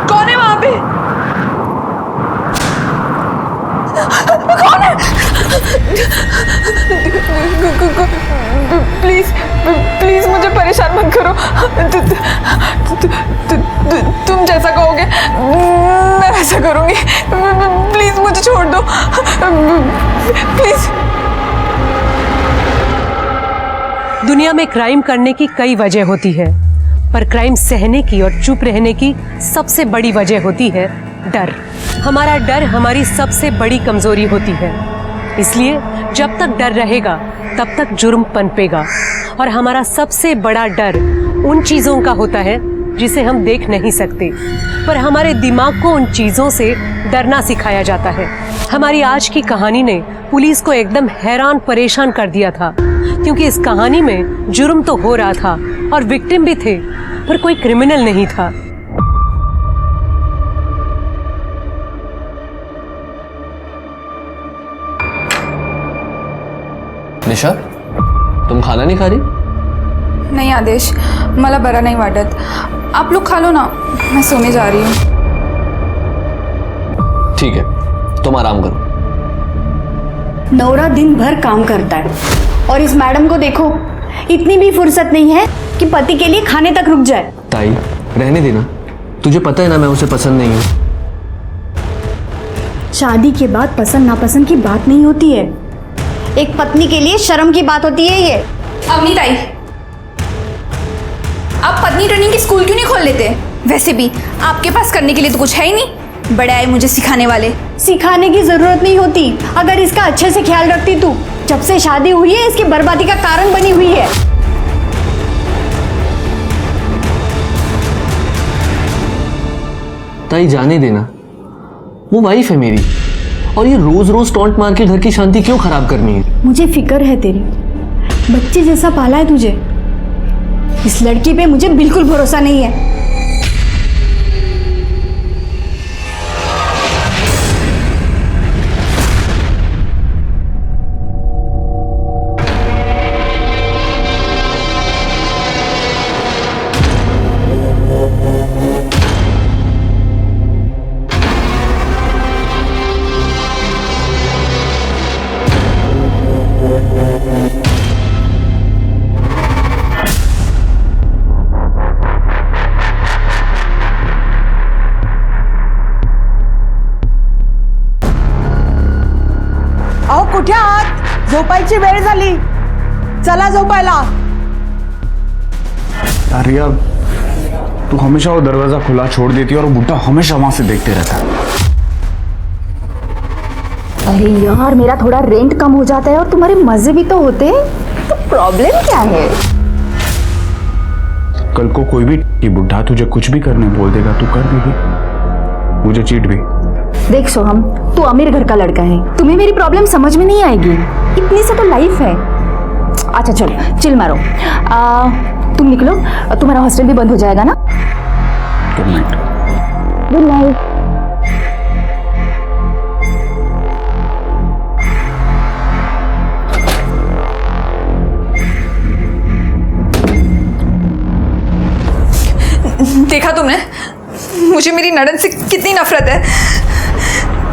कौन है वहां पे? कौन है? प्लीज प्लीज मुझे परेशान मत करो। तुम जैसा कहोगे मैं वैसा करूंगी। प्लीज मुझे छोड़ दो, प्लीज। दुनिया में क्राइम करने की कई वजह होती है, पर क्राइम सहने की और चुप रहने की सबसे बड़ी वजह होती है डर। हमारा डर हमारी सबसे बड़ी कमजोरी होती है। इसलिए जब तक डर रहेगा तब तक जुर्म पनपेगा। और हमारा सबसे बड़ा डर उन चीज़ों का होता है जिसे हम देख नहीं सकते, पर हमारे दिमाग को उन चीज़ों से डरना सिखाया जाता है। हमारी आज की कहानी ने पुलिस को एकदम हैरान परेशान कर दिया था, क्योंकि इस कहानी में जुर्म तो हो रहा था और विक्टिम भी थे, पर कोई क्रिमिनल नहीं था। निशा, तुम खाना नहीं खा रही? नहीं आदेश, मला बरा नहीं वाटत। आप लोग खा लो ना, मैं सोने जा रही हूँ। ठीक है, तुम आराम करो। नौरा दिन भर काम करता है और इस मैडम को देखो, इतनी भी फुर्सत नहीं है कि पति के लिए खाने तक रुक जाए। ताई, रहने देना। तुझे पता है ना मैं उसे पसंद नहीं हूँ। शादी के बाद पसंद नापसंद की बात नहीं होती है, एक पत्नी के लिए शर्म की बात होती है ये। अवनी ताई, आप पत्नी ट्रेनिंग की स्कूल क्यों नहीं खोल लेते? वैसे भी आपके पास करने के लिए तो कुछ है ही नहीं। बड़े आए मुझे सिखाने वाले। सिखाने की जरूरत नहीं होती, अगर इसका अच्छे से ख्याल रखती तू। जब से शादी हुई है इसकी बर्बादी का कारण बनी हुई है। ताई जाने देना, वो वाइफ है मेरी, और ये रोज रोज टॉन्ट मार के घर की शांति क्यों खराब करनी है? मुझे फिक्र है तेरी, बच्चे जैसा पाला है तुझे। इस लड़की पे मुझे बिल्कुल भरोसा नहीं है। कुठे आहात? झोपायची वेळ झाली, चला झोपायला। रिया, तू हमेशा वो दरवाजा खुला छोड़ देती है और बुड्ढा हमेशा वहां से देखते रहता है। अरे यार, मेरा थोड़ा रेंट कम हो जाता है और तुम्हारे मजे भी तो होते, तो प्रॉब्लम क्या है? कल को कोई भी बुड्ढा तुझे कुछ भी करने बोल देगा, तू कर देगी, मुझे चीट भी। देख सोहम, तू अमीर घर का लड़का है, तुम्हें मेरी प्रॉब्लम समझ में नहीं आएगी। इतनी से तो लाइफ है। अच्छा चल, चिल मारो। तुम निकलो, तुम्हारा हॉस्टल भी बंद हो जाएगा ना। Good night. Good night. देखा तुमने मुझे मेरी नड़न से कितनी नफरत है।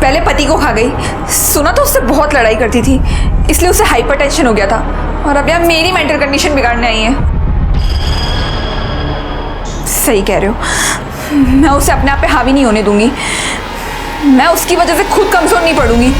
पहले पति को खा गई, सुना तो उससे बहुत लड़ाई करती थी, इसलिए उसे हाइपरटेंशन हो गया था, और अब यार मेरी मेंटल कंडीशन बिगाड़ने आई है। सही कह रहे हो, मैं उसे अपने आप पे हावी नहीं होने दूंगी। मैं उसकी वजह से खुद कमजोर नहीं पड़ूंगी।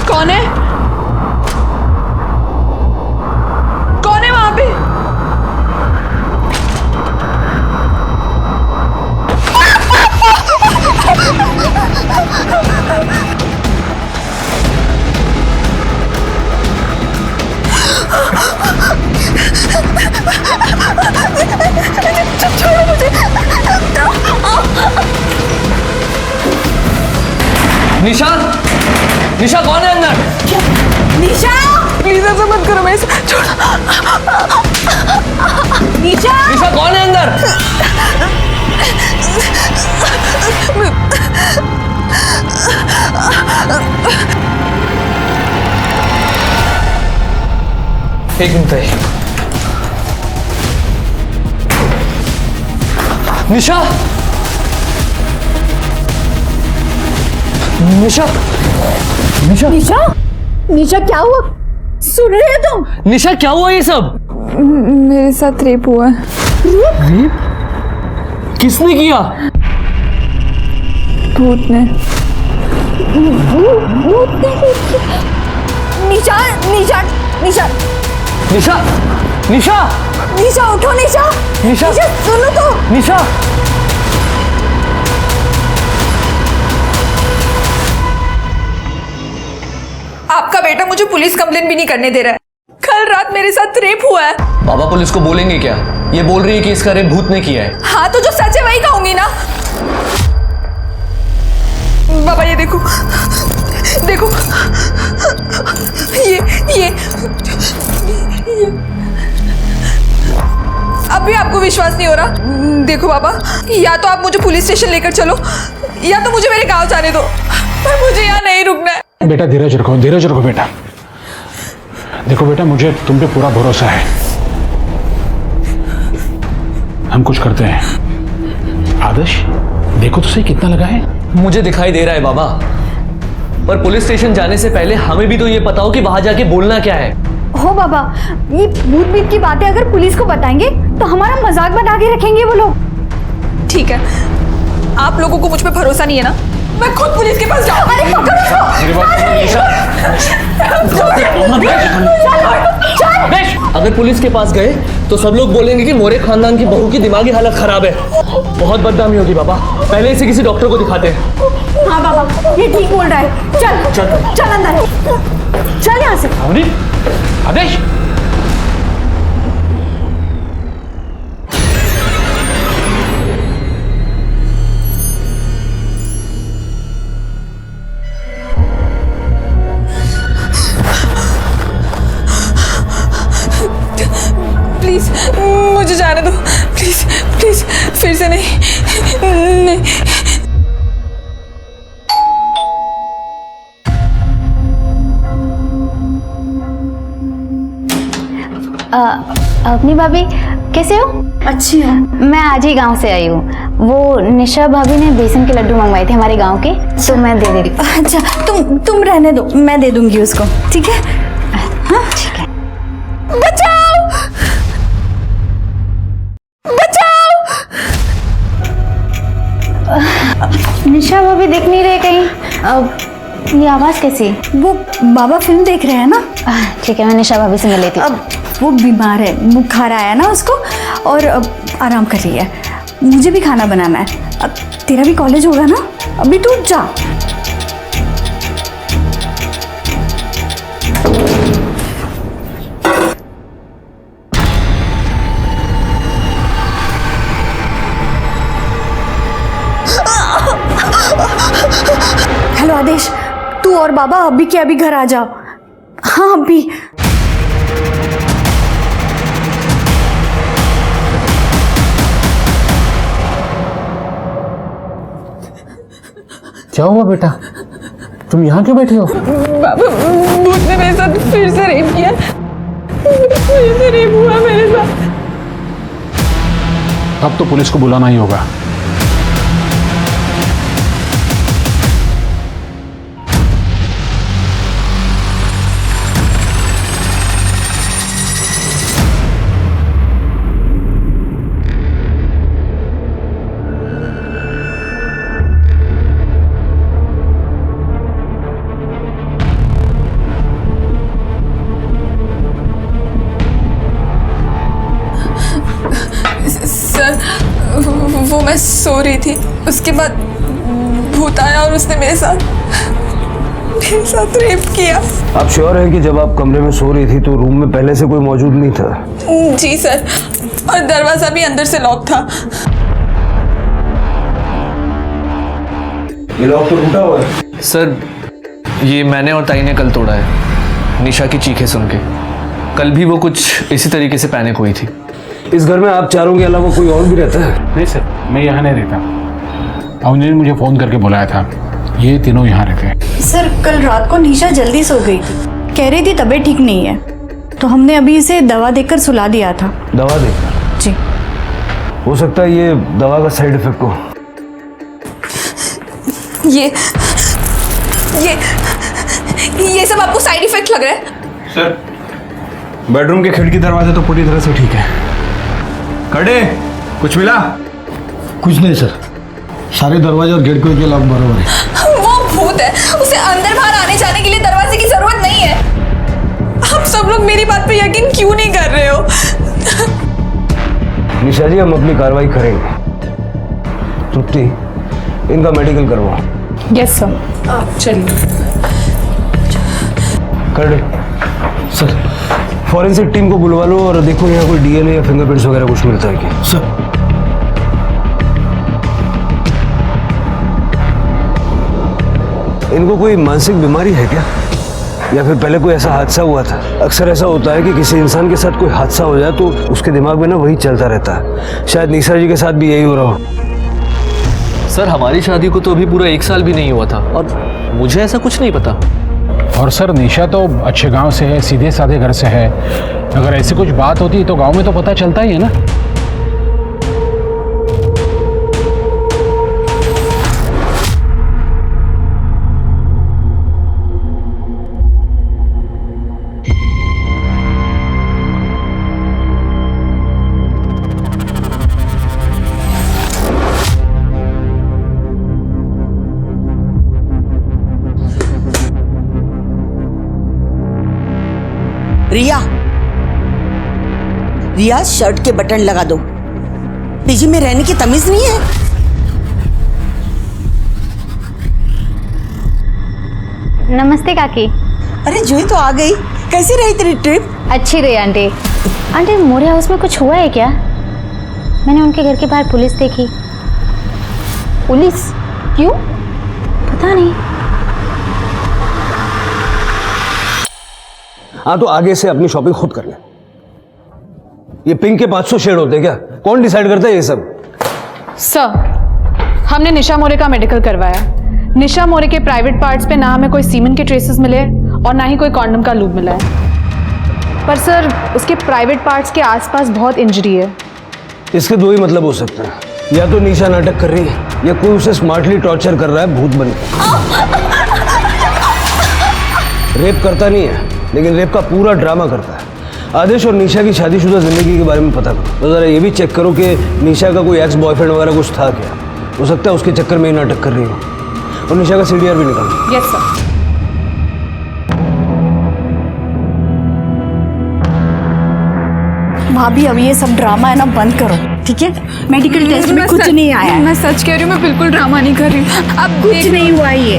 कौन है? कौन है वहां पे? छोड़ो मुझे। निशा, निशा कौन है अंदर? निशा, प्लीज ऐसा मत करो, मैं छोड़ो। निशा, निशा कौन है अंदर? एक मिनट है। निशा, निशा निशा निशा निशा क्या हुआ? सुन रहे हो तुम? निशा क्या हुआ ये सब? मेरे साथ रेप हुआ है। रेप? किसने किया? भूत ने। निशा निशा निशा निशा निशा निशा उठो निशा। निशा सुनो तो। निशा आपका बेटा मुझे पुलिस कंप्लेन भी नहीं करने दे रहा है। कल रात मेरे साथ रेप हुआ है। बाबा पुलिस को बोलेंगे क्या? ये बोल रही है कि इसका रेप भूत ने किया है। हाँ तो जो सच है वही कहूंगी ना। बाबा ये देखो देखो ये अब भी आपको विश्वास नहीं हो रहा? देखो बाबा, या तो आप मुझे पुलिस स्टेशन लेकर चलो या तो मुझे मेरे गांव जाने दो, पर मुझे यहाँ नहीं रुकना है। बेटा धीरज रखो बेटा। देखो बेटा, मुझे तुम पे पूरा भरोसा है। हम कुछ करते हैं। आदर्श देखो तो सही कितना लगा है। मुझे दिखाई दे रहा है बाबा, पर पुलिस स्टेशन जाने से पहले हमें भी तो ये पता हो कि वहां जाके बोलना क्या है। हो बाबा, ये भूत बीत की बातें अगर पुलिस को बताएंगे तो हमारा मजाक बना के रखेंगे वो लोग। ठीक है, आप लोगों को मुझ पे भरोसा नहीं है ना? मैं खुद पुलिस के पास जाऊँ। अरे पकड़ो इसको। अगर पुलिस के पास गए तो सब लोग बोलेंगे कि मोरे खानदान की बहू की दिमागी हालत खराब है। बहुत बदनामी होगी बाबा, पहले इसे किसी डॉक्टर को दिखाते हैं। हाँ बाबा, ये ठीक बोल रहा है। चल अंदर, चल यहाँ से। आदेश प्लीज मुझे जाने दो, प्लीज प्लीज, फिर से नहीं। अपनी भाभी कैसे हो? अच्छी है। मैं आज ही गांव से आई हूँ। वो निशा भाभी ने बेसन के लड्डू मंगवाए थे हमारे गांव के, तो मैं दे दे रही हूँ। अच्छा तुम रहने दो, मैं दे दूंगी उसको। ठीक है? हाँ ठीक है। बचाओ बचाओ। निशा भाभी दिख नहीं रहे कहीं। ये आवाज़ कैसी? वो बाबा फिल्म देख रहे हैं ना। ठीक है, मैं निशा भाभी से मिल लेती हूँ। वो बीमार है, बुखार आया ना उसको, और आराम कर रही है। मुझे भी खाना बनाना है। अब तेरा भी कॉलेज होगा ना, अभी तू जा। हेलो आदेश, तू और बाबा अभी के अभी घर आ जाओ। हाँ अभी। क्या हुआ बेटा, तुम यहाँ क्यों बैठे हो? बाबा भूत ने मेरे साथ फिर से रेप किया। फिर से रेप हुआ मेरे साथ। अब तो पुलिस को बुलाना ही होगा। वो मैं सो रही थी, उसके बाद भूत आया और उसने मेरे साथ रेप किया। आप श्योर हैं कि जब आप कमरे में सो रही थी तो रूम में पहले से कोई मौजूद नहीं था? जी सर, और दरवाजा भी अंदर से लॉक था। ये लॉक तो टूटा हुआ है। सर ये मैंने और ताई ने कल तोड़ा है, निशा की चीखें सुन के। कल भी वो कुछ इसी तरीके से पैनिक हुई थी। इस घर में आप चारों के अलावा कोई और भी रहता है? नहीं सर, मैं यहाँ नहीं रहता। अवनी ने मुझे फोन करके बुलाया था, ये तीनों यहाँ रहते हैं। सर कल रात को निशा जल्दी सो गई थी, कह रही थी तबीयत ठीक नहीं है, तो हमने अभी इसे दवा देकर सुला दिया था। दवा देकर? जी। हो सकता है ये दवा का साइड इफेक्ट हो। ये सब आपको साइड इफेक्ट लग रहा है? सर बेडरूम के खिड़की दरवाजे तो पूरी तरह से ठीक है। कड़े कुछ मिला? कुछ नहीं सर, सारे दरवाजे और गेट के लॉक बराबर है। वो भूत है, उसे अंदर बाहर आने जाने के लिए दरवाजे की जरूरत नहीं है। आप सब लोग मेरी बात पे यकीन क्यों नहीं कर रहे हो? निशा जी हम अपनी कार्रवाई करेंगे। तृप्ति इनका मेडिकल करवाओ। Yes sir. चलिए कर सर। फॉरेंसिक टीम को बुलवा लो और देखो यहाँ कोई डीएनए या फिंगरप्रिंट्स वगैरह कुछ मिलता है क्या? सर इनको कोई मानसिक बीमारी है क्या, या फिर पहले कोई ऐसा हादसा हुआ था? अक्सर ऐसा होता है कि किसी इंसान के साथ कोई हादसा हो जाए तो उसके दिमाग में ना वही चलता रहता है। शायद निशा जी के साथ भी यही हो रहा हो। सर हमारी शादी को तो अभी पूरा 1 साल भी नहीं हुआ था और मुझे ऐसा कुछ नहीं पता। और सर निशा तो अच्छे गांव से है, सीधे साधे घर से है। अगर ऐसी कुछ बात होती तो गांव में तो पता चलता ही है ना। रिया शर्ट के बटन लगा दो। पीजी में रहने की तमीज नहीं है? नमस्ते काकी। अरे जूही तो आ गई। कैसी रही तेरी ट्रिप? अच्छी रही आंटी। आंटी मोरे हाउस में कुछ हुआ है क्या? मैंने उनके घर के बाहर पुलिस देखी। पुलिस? क्यों? पता नहीं। हाँ तो आगे से अपनी शॉपिंग खुद कर ले। ये पिंक के 500 शेड होते हैं क्या? कौन डिसाइड करता है ये सब? सर हमने निशा मोरे का मेडिकल करवाया। निशा मोरे के प्राइवेट पार्ट्स पे ना हमें कोई सीमेंट के ट्रेसेस मिले और ना ही कोई कॉन्डम का लूब मिला है। पर सर उसके प्राइवेट पार्ट्स के आसपास बहुत इंजरी है। इसके दो ही मतलब हो सकते हैं, या तो निशा नाटक कर रही है या कोई उसे स्मार्टली टॉर्चर कर रहा है भूत बनकर। रेप करता नहीं है लेकिन रेप का पूरा ड्रामा करता है। आदेश और निशा की शादीशुदा जिंदगी के बारे में पता करो। तो जरा ये भी चेक करो कि निशा का कोई एक्स बॉयफ्रेंड वगैरह कुछ था क्या। हो सकता है उसके चक्कर में ही नाटक कर रही हो। और निशा का सीडीआर भी निकालो। Yes sir. भाभी अब ये सब ड्रामा है ना बंद करो, ठीक है? मेडिकल टेस्ट में कुछ नहीं आया है। मैं सच कह रही हूँ, मैं बिल्कुल ड्रामा नहीं कर रही हूँ। अब कुछ नहीं हुआ ये।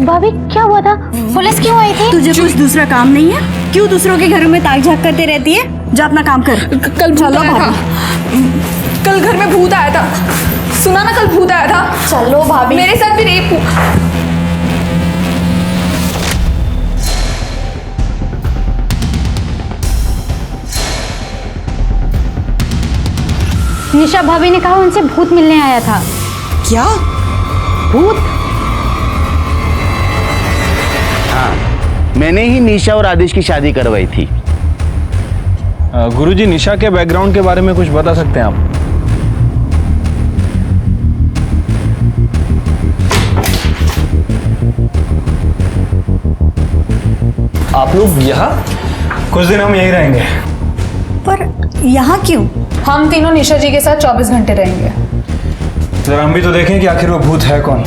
भाभी क्या हुआ था? पुलिस क्यों आई थी? तुझे कुछ दूसरा काम नहीं है? क्यों दूसरों के घरों में ताक झाक करते रहती है? जा अपना काम कर। कल चलो भाभी। कल घर में भूत आया था। सुना ना, कल भूत आया था। चलो भाभी। मेरे साथ भी रेप हुआ। निशा भाभी ने कहा उनसे भूत मिलने आया था। क्या? भूत? हाँ, मैंने ही निशा और आदेश की शादी करवाई थी। गुरुजी निशा के बैकग्राउंड के बारे में कुछ बता सकते हैं आप लोग यहाँ? कुछ दिन हम यहीं रहेंगे। पर यहाँ क्यों? हम तीनों निशा जी के साथ 24 घंटे रहेंगे। जरा हम भी तो देखें कि आखिर वो भूत है कौन।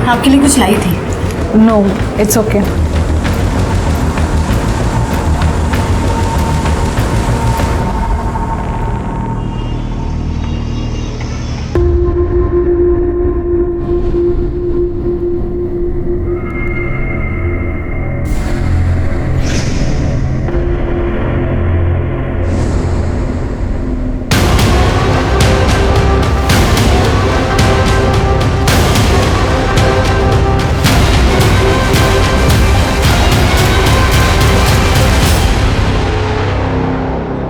आपके लिए कुछ लाई थी। No it's okay.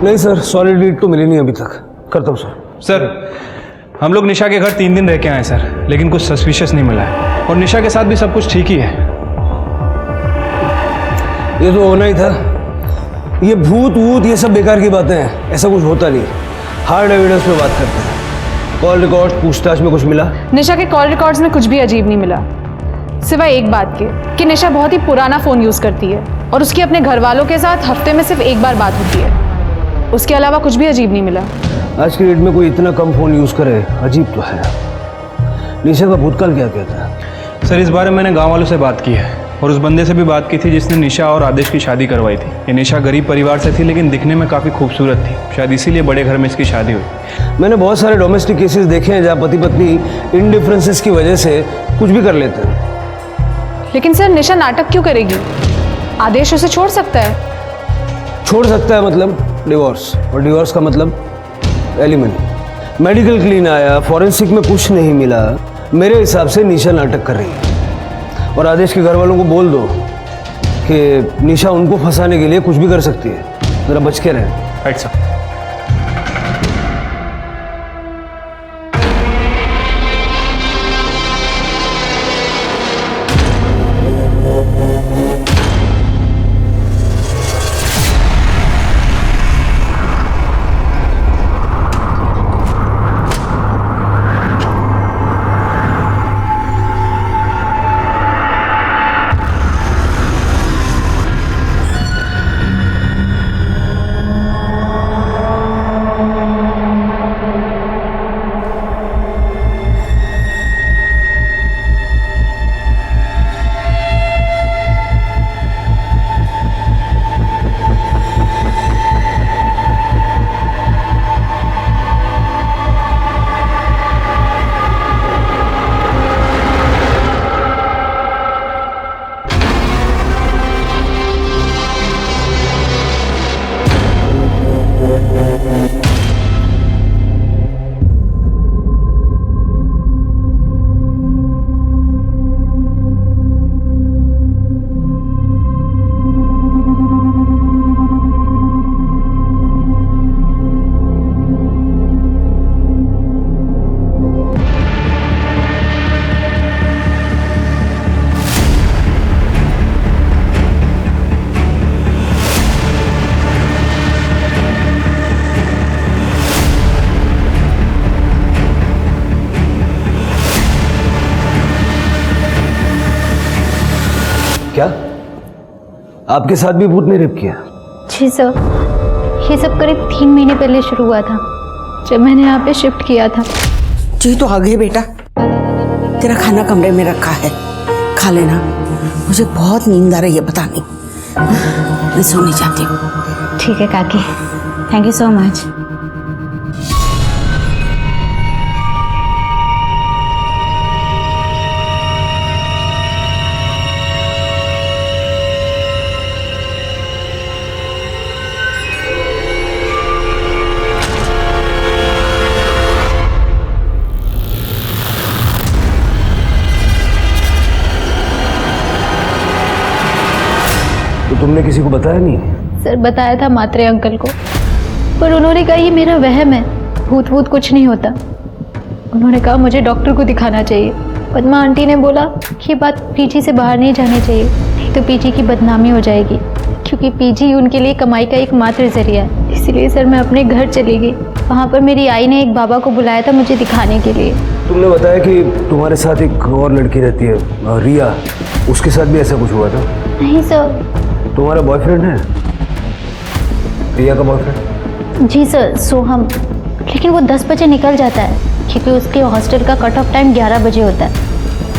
नहीं सर, सॉलिड लीड तो मिली नहीं अभी तक। करता हूँ सर। सर हम लोग निशा के घर 3 दिन रह के आए सर, लेकिन कुछ सस्पिशियस नहीं मिला है और निशा के साथ भी सब कुछ ठीक ही है। ये तो होना ही था। ये भूत वूत ये सब बेकार की बातें हैं, ऐसा कुछ होता नहीं। हार्ड एविडेंस पे बात करते हैं। कॉल रिकॉर्ड पूछताछ में कुछ मिला? निशा के कॉल रिकॉर्ड्स में कुछ भी अजीब नहीं मिला, सिवाय एक बात के कि निशा बहुत ही पुराना फ़ोन यूज़ करती है और उसकी अपने घर वालों के साथ हफ्ते में सिर्फ एक बार बात होती है। उसके अलावा कुछ भी अजीब नहीं मिला। आज की डेट में कोई इतना कम फ़ोन यूज़ करे, अजीब तो है। निशा का भूतकाल क्या कहता है? सर इस बारे में मैंने गांव वालों से बात की है और उस बंदे से भी बात की थी जिसने निशा और आदेश की शादी करवाई थी। ये निशा गरीब परिवार से थी लेकिन दिखने में काफ़ी खूबसूरत थी, शायद इसीलिए बड़े घर में इसकी शादी हुई। मैंने बहुत सारे डोमेस्टिक केसेस देखे हैं जहाँ पति पत्नी इनडिफरेंसेस की वजह से कुछ भी कर लेते हैं। लेकिन सर निशा नाटक क्यों करेगी? आदेश उसे छोड़ सकता है। छोड़ सकता है मतलब डिवोर्स, और डिवोर्स का मतलब एलिमनी। मेडिकल क्लीन आया, फॉरेंसिक में कुछ नहीं मिला। मेरे हिसाब से निशा नाटक कर रही है और आदेश के घर वालों को बोल दो कि निशा उनको फंसाने के लिए कुछ भी कर सकती है, जरा बच के रहें। Right sir. क्या आपके साथ भी भूत ने रेप किया? जी सर, ये सब करीब 3 महीने पहले शुरू हुआ था जब मैंने यहाँ पे शिफ्ट किया था। जी तो आ गए बेटा, तेरा खाना कमरे में रखा है, खा लेना। मुझे बहुत नींद आ रही है, पता नहीं, मैं सोने जाती हूँ। ठीक है काकी, थैंक यू सो मच। तो तुमने किसी को बताया नहीं? सर बताया था मात्रे अंकल को, पर उन्होंने कहा ये मेरा वहम है, भूत वूत कुछ नहीं होता। उन्होंने कहा मुझे डॉक्टर को दिखाना चाहिए। पद्मा आंटी ने बोला कि ये बात पीजी से बाहर नहीं जानी चाहिए, नहीं तो पीजी की बदनामी हो जाएगी, क्योंकि पीजी उनके लिए कमाई का एकमात्र जरिया है। इसीलिए सर मैं अपने घर चली गई। वहाँ पर मेरी आई ने एक बाबा को बुलाया था मुझे दिखाने के लिए। तुमने बताया कि तुम्हारे साथ एक और लड़की रहती है रिया, उसके साथ भी ऐसा कुछ हुआ था? नहीं सर। तुम्हारा बॉयफ्रेंड है? रिया का बॉयफ्रेंड? जी सर, सोहम, लेकिन वो 10 बजे निकल जाता है क्योंकि उसके हॉस्टल का कट ऑफ टाइम 11 बजे होता है।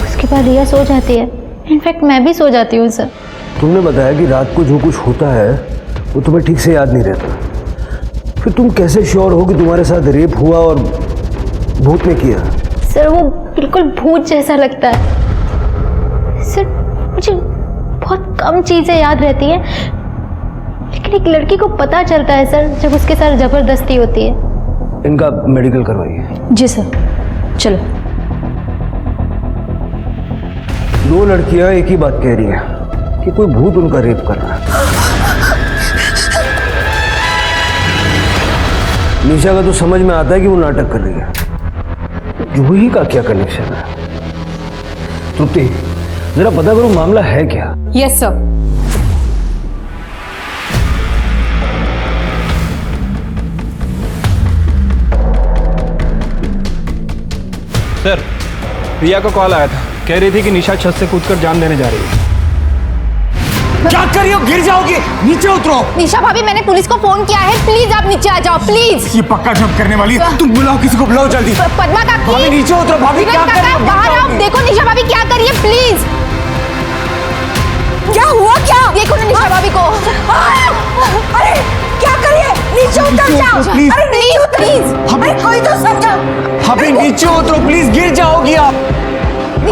उसके बाद रिया सो जाती है, इनफैक्ट मैं भी सो जाती हूँ सर। तुमने बताया कि रात को जो कुछ होता है वो तुम्हें ठीक से याद नहीं रहता, फिर तुम कैसे श्योर हो कि तुम्हारे साथ रेप हुआ और भूत ने किया? सर वो बिल्कुल भूत जैसा लगता है सर। मुझे बहुत कम चीज़ें याद रहती हैं, लेकिन एक लड़की को पता चलता है सर जब उसके साथ ज़बरदस्ती होती है। इनका मेडिकल करवाइए। जी सर, चलो। 2 लड़कियां एक ही बात कह रही हैं कि कोई भूत उनका रेप कर रहा है। निशा का तो समझ में आता है कि वो नाटक कर रही है, जूही का क्या कनेक्शन है? तृप्ति, जरा पता करो मामला है क्या? Yes sir. सर, प्रिया को कॉल आया था, कह रही थी कि निशा छत से कूदकर जान देने जा रही है। क्या कर रही हो? गिर जाओगी, नीचे उतरो। निशा भाभी, मैंने पुलिस को फोन किया है, प्लीज आप नीचे आ जाओ प्लीज। ये पक्का जब करने वाली है। तुम बुलाओ, किसी को बुलाओ जल्दी। पद्मा काकी, भाभी नीचे उतरो। भाभी क्या कर रही हो? बाहर आओ, देखो निशा भाभी क्या कर रही है, प्लीज। क्या हुआ? क्या देखो ना निशा भाभी को। अरे क्या करिए? नीचे उतर जाओ। प्लीज। अरे नीचे प्लीज। अरे कोई तो समझा। भाभी नीचे उतरो प्लीज, गिर जाओगी आप।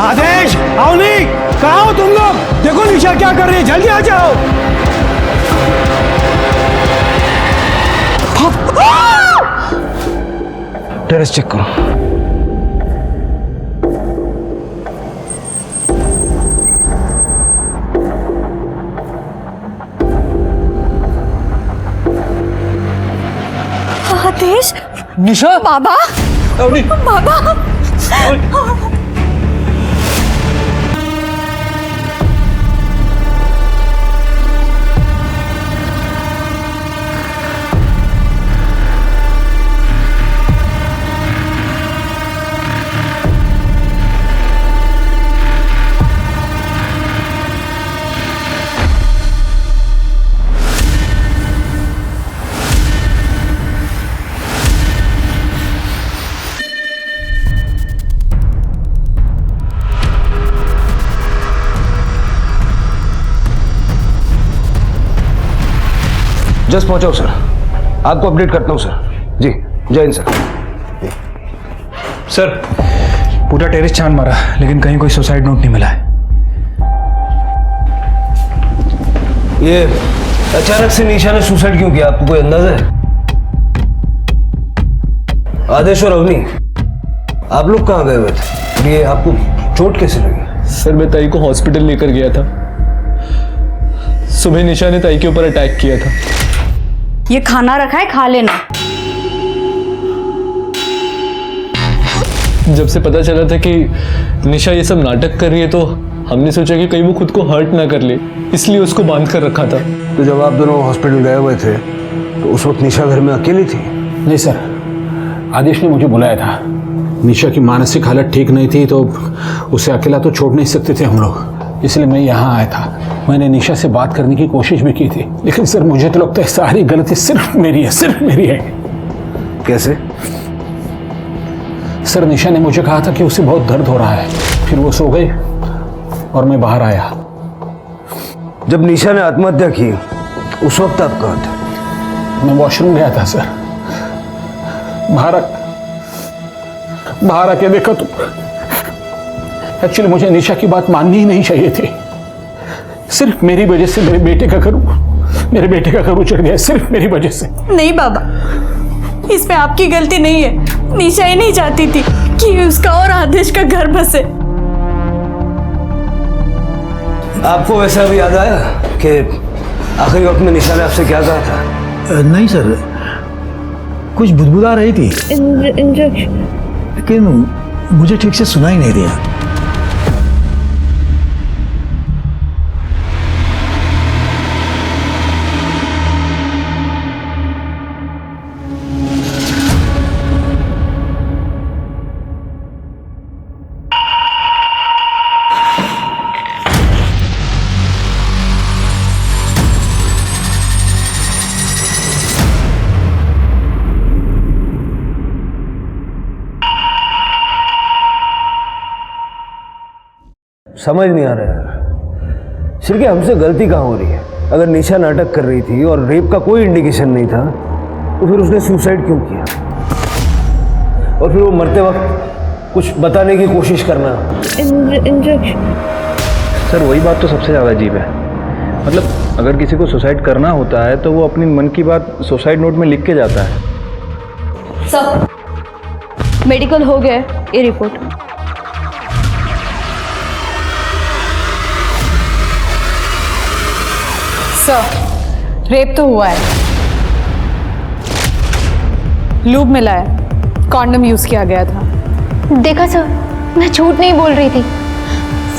आदेश, अवनी, कहाँ हो तुम लोग? देखो निशा क्या कर रही है, जल्दी आ जाओ। टेरेस चेक करो। आदेश, निशा, बाबा, बाबा। जस्ट पहुंचा हूं सर, आपको अपडेट करता हूं सर। जी, जय हिंद सर। सर, पूरा टेरेस छान मारा, लेकिन कहीं कोई सुसाइड नोट नहीं मिला है। ये अचानक से निशा ने सुसाइड क्यों किया, आपको कोई अंदाजा है? आदेश और अवनी, आप लोग कहाँ गए हुए थे? ये आपको चोट कैसे लगी? सर, मैं ताई को हॉस्पिटल लेकर गया था। सुबह निशा ने ताई के ऊपर अटैक किया था। ये खाना रखा है, खा लेना। जब से पता चला था कि निशा ये सब नाटक कर रही है, तो हमने सोचा कि कहीं वो खुद को हर्ट ना कर ले, इसलिए उसको बांध कर रखा था। तो जब आप दोनों हॉस्पिटल गए हुए थे तो उस वक्त निशा घर में अकेली थी? जी सर, आदेश ने मुझे बुलाया था। निशा की मानसिक हालत ठीक नहीं थी, तो उसे अकेला तो छोड़ नहीं सकते थे हम लोग, इसलिए मैं यहाँ आया था। मैंने निशा से बात करने की कोशिश भी की थी, लेकिन सर मुझे तो लगता है सारी गलती सिर्फ मेरी है, सिर्फ मेरी है। कैसे? सर, निशा ने मुझे कहा था कि उसे बहुत दर्द हो रहा है, फिर वो सो गई और मैं बाहर आया। जब निशा ने आत्महत्या की उस वक्त आप कहाँ थे? मैं वॉशरूम गया था सर। बाहर आके देखा तो एक्चुअली मुझे निशा की बात माननी ही नहीं चाहिए थी। सिर्फ मेरी वजह से मेरे बेटे का घर उजड़ गया, सिर्फ मेरी वजह से। नहीं बाबा, इसमें आपकी गलती नहीं है। निशा ही नहीं चाहती थी कि उसका और आदेश का घर बसे। आपको वैसा भी याद आया कि आखिरी वक्त में निशा ने आपसे क्या कहा था? नहीं सर, कुछ बुदबुदा रही थी, लेकिन मुझे ठीक से सुनाई नहीं दिया। समझ नहीं आ रहा है सिर्फ कि हमसे गलती कहाँ हो रही है। अगर निशा नाटक कर रही थी और रेप का कोई इंडिकेशन नहीं था, तो फिर उसने सुसाइड क्यों किया? और फिर वो मरते वक्त कुछ बताने की कोशिश करना। सर, वही बात तो सबसे ज़्यादा अजीब है। मतलब अगर किसी को सुसाइड करना होता है तो वो अपनी मन की बात सुसाइड नोट में लिख के जाता है। सर, मेडिकल हो गया, ये रिपोर्ट। सर, रेप तो हुआ है, लूब मिला है, कॉन्डम यूज किया गया था, देखा सर, मैं झूठ नहीं बोल रही थी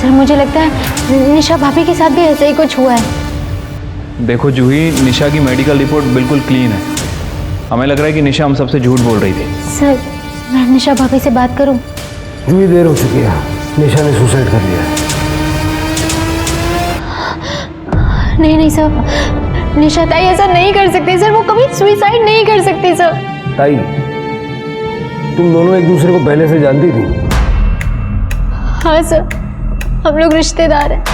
सर। मुझे लगता है निशा भाभी के साथ भी ऐसा ही कुछ हुआ है। देखो जूही, निशा की मेडिकल रिपोर्ट बिल्कुल क्लीन है। हमें लग रहा है कि निशा हम सबसे झूठ बोल रही थी। सर, मैं निशा भाभी से बात करूं? जूही, देर हो चुकी है। निशा ने सुसाइड कर लिया है। नहीं नहीं सर, निशा ताई ऐसा नहीं कर सकती सर। वो कभी सुसाइड नहीं कर सकती सर। ताई, तुम दोनों एक दूसरे को पहले से जानती थी? हाँ सर, हम लोग रिश्तेदार हैं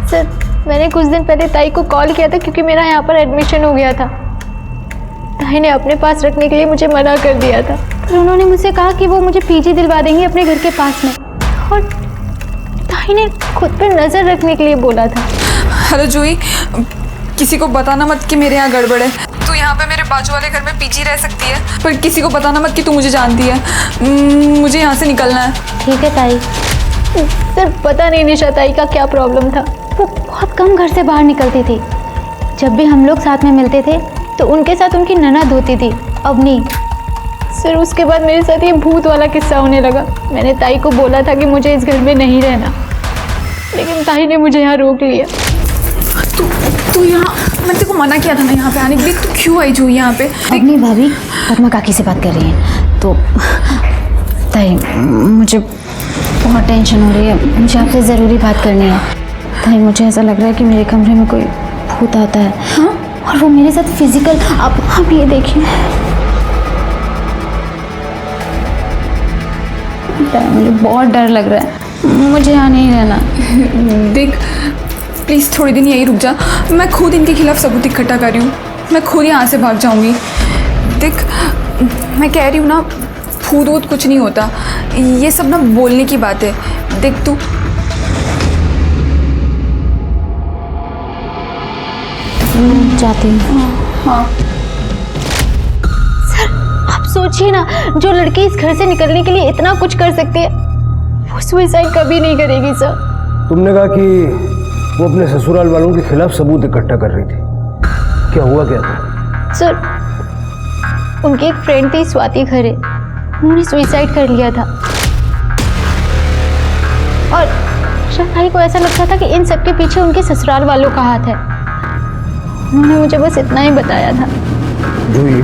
सर। मैंने कुछ दिन पहले ताई को कॉल किया था क्योंकि मेरा यहाँ पर एडमिशन हो गया था। ताई ने अपने पास रखने के लिए मुझे मना कर दिया था, पर उन्होंने मुझसे कहा कि वो मुझे पीजी दिलवा देंगे अपने घर के पास में, और ताई ने खुद पर नज़र रखने के लिए बोला था। हेलो जूही, किसी को बताना मत कि मेरे यहाँ गड़बड़ है। तू यहाँ पे मेरे बाजू वाले घर में पीजी रह सकती है, पर किसी को बताना मत कि तू मुझे जानती है। मुझे यहाँ से निकलना है। ठीक है ताई। सर, पता नहीं निशा ताई का क्या प्रॉब्लम था। वो बहुत कम घर से बाहर निकलती थी। जब भी हम लोग साथ में मिलते थे तो उनके साथ उनकी ननद होती थी, अवनी। सर, उसके बाद मेरे साथ ये भूत वाला किस्सा होने लगा। मैंने ताई को बोला था कि मुझे इस घर में नहीं रहना, लेकिन ताई ने मुझे यहाँ रोक लिया। तू यहाँ, मैंने तेरे को मना किया था ना यहाँ पे आने के लिए। तू क्यों आई जूही यहाँ पे? अवनी भाभी पद्मा काकी से बात कर रही हैं। तो ताई, मुझे बहुत टेंशन हो रही है। मुझे आपसे ज़रूरी बात करनी है। ताई, मुझे ऐसा लग रहा है कि मेरे कमरे में कोई भूत आता है। हाँ? और वो मेरे साथ फिजिकल। आप ये देखिए। मुझे बहुत डर लग रहा है। मुझे यहाँ नहीं रहना। देख, प्लीज़ थोड़ी दिन यहीं रुक जा। मैं खुद इनके खिलाफ सबूत इकट्ठा कर रही हूँ। मैं खुद यहाँ से भाग जाऊँगी। देख, मैं कह रही हूँ ना, भूत वूत कुछ नहीं होता। ये सब ना बोलने की बात है। देख तू, जाती हूँ। हाँ सर, आप सोचिए ना, जो लड़की इस घर से निकलने के लिए इतना कुछ कर सकती है, वो सुसाइड कभी नहीं करेगी सर। तुमने कहा कि वो अपने ससुराल वालों के खिलाफ सबूत इकट्ठा कर रही थी। क्या हुआ क्या था? सर, उनकी एक फ्रेंड थी स्वाति खरे, उन्होंने सुसाइड कर लिया था। और शफाई को ऐसा लगता था कि इन सब के पीछे उनके ससुराल वालों का हाथ है। उन्होंने मुझे बस इतना ही बताया था। जूही,